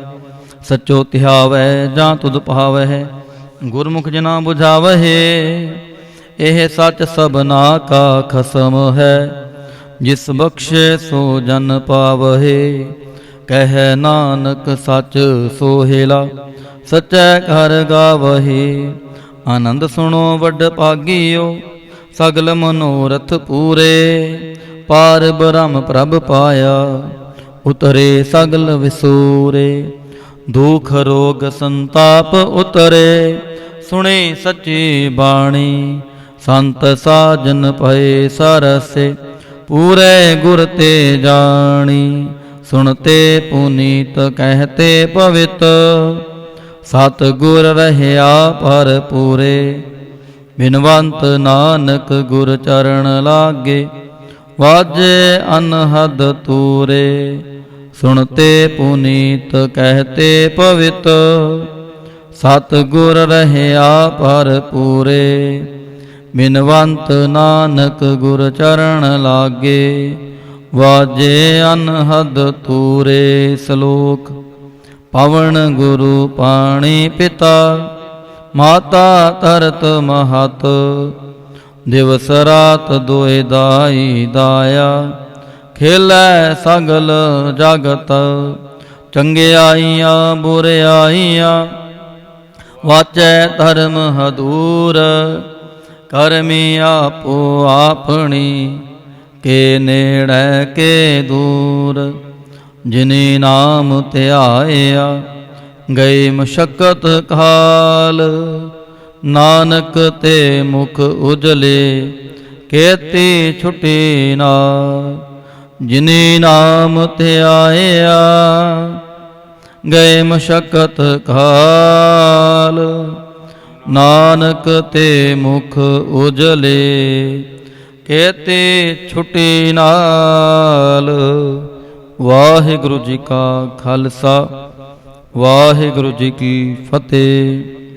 ਸਚੋ ਧਿਆਵੈ ਜਾਂ ਤੁਧ ਭਾਵਹਿ। ਗੁਰਮੁਖ ਜਨਾ ਬੁਝਾਵਹਿ, ਇਹ ਸਚ ਸਭਨਾ ਕਾ ਖਸਮ ਹੈ। ਜਿਸ ਬਖਸ਼ੇ ਸੋ ਜਨ ਪਾਵਹਿ, ਕਹਿ ਨਾਨਕ ਸਚ ਸੋਹਿਲਾ ਸਚੈ ਕਰ ਗਾਵਹਿ। ਆਨੰਦ ਸੁਣੋ ਵੱਡ ਭਾਗੀਓ, ਸਗਲ ਮਨੋਰਥ ਪੂਰੇ। ਪਾਰ ਬ੍ਰਹਮ ਪ੍ਰਭ ਪਾਇਆ, ਉਤਰੇ ਸਗਲ ਵਿਸੂਰੇ। ਦੁਖ ਰੋਗ ਸੰਤਾਪ ਉਤਰੇ, ਸੁਣੇ ਸੱਚੀ ਬਾਣੀ। ਸੰਤ ਸਾਜਨ ਪਏ ਸਰਸੇ, ਪੂਰੇ ਗੁਰ ਤੇ ਜਾਣੀ। ਸੁਣਤੇ ਪੁਨੀਤ ਕਹਿਤੇ ਪਵਿੱਤ, ਸਤ ਗੁਰ ਰਹਿਆ ਪਰ ਪੂਰੇ। ਬਿਨਵੰਤ ਨਾਨਕ ਗੁਰ ਚਰਨ ਲਾਗੇ, ਵਾਜੇ ਅਨਹਦ ਤੂਰੇ। सुनते पुनीत कहते पवित, सतगुर रहया पर पूरे। बिनवंत नानक गुर चरण लागे, वाजे अनहद तूरे। श्लोक। पवन गुरु पाणी पिता, माता तरत महत। दिवस रात दोए दाई दाया, खेलै सगल जगत। चंगियाइयां बुरियाइयां, वाचै धर्म हदूर। करमी आपो आपनी, के नेड़ै के दूर। जिनी नाम ध्याया, गई मशक्कत काल। नानक ते मुख उजले, केती छुटी नाल। जिनी नाम ध्याया, गए मशक्कत काल। नानक ते मुख उजले, केते छुटी नाल। वाहिगुरु जी का खालसा, वाहिगुरु जी की फतेह।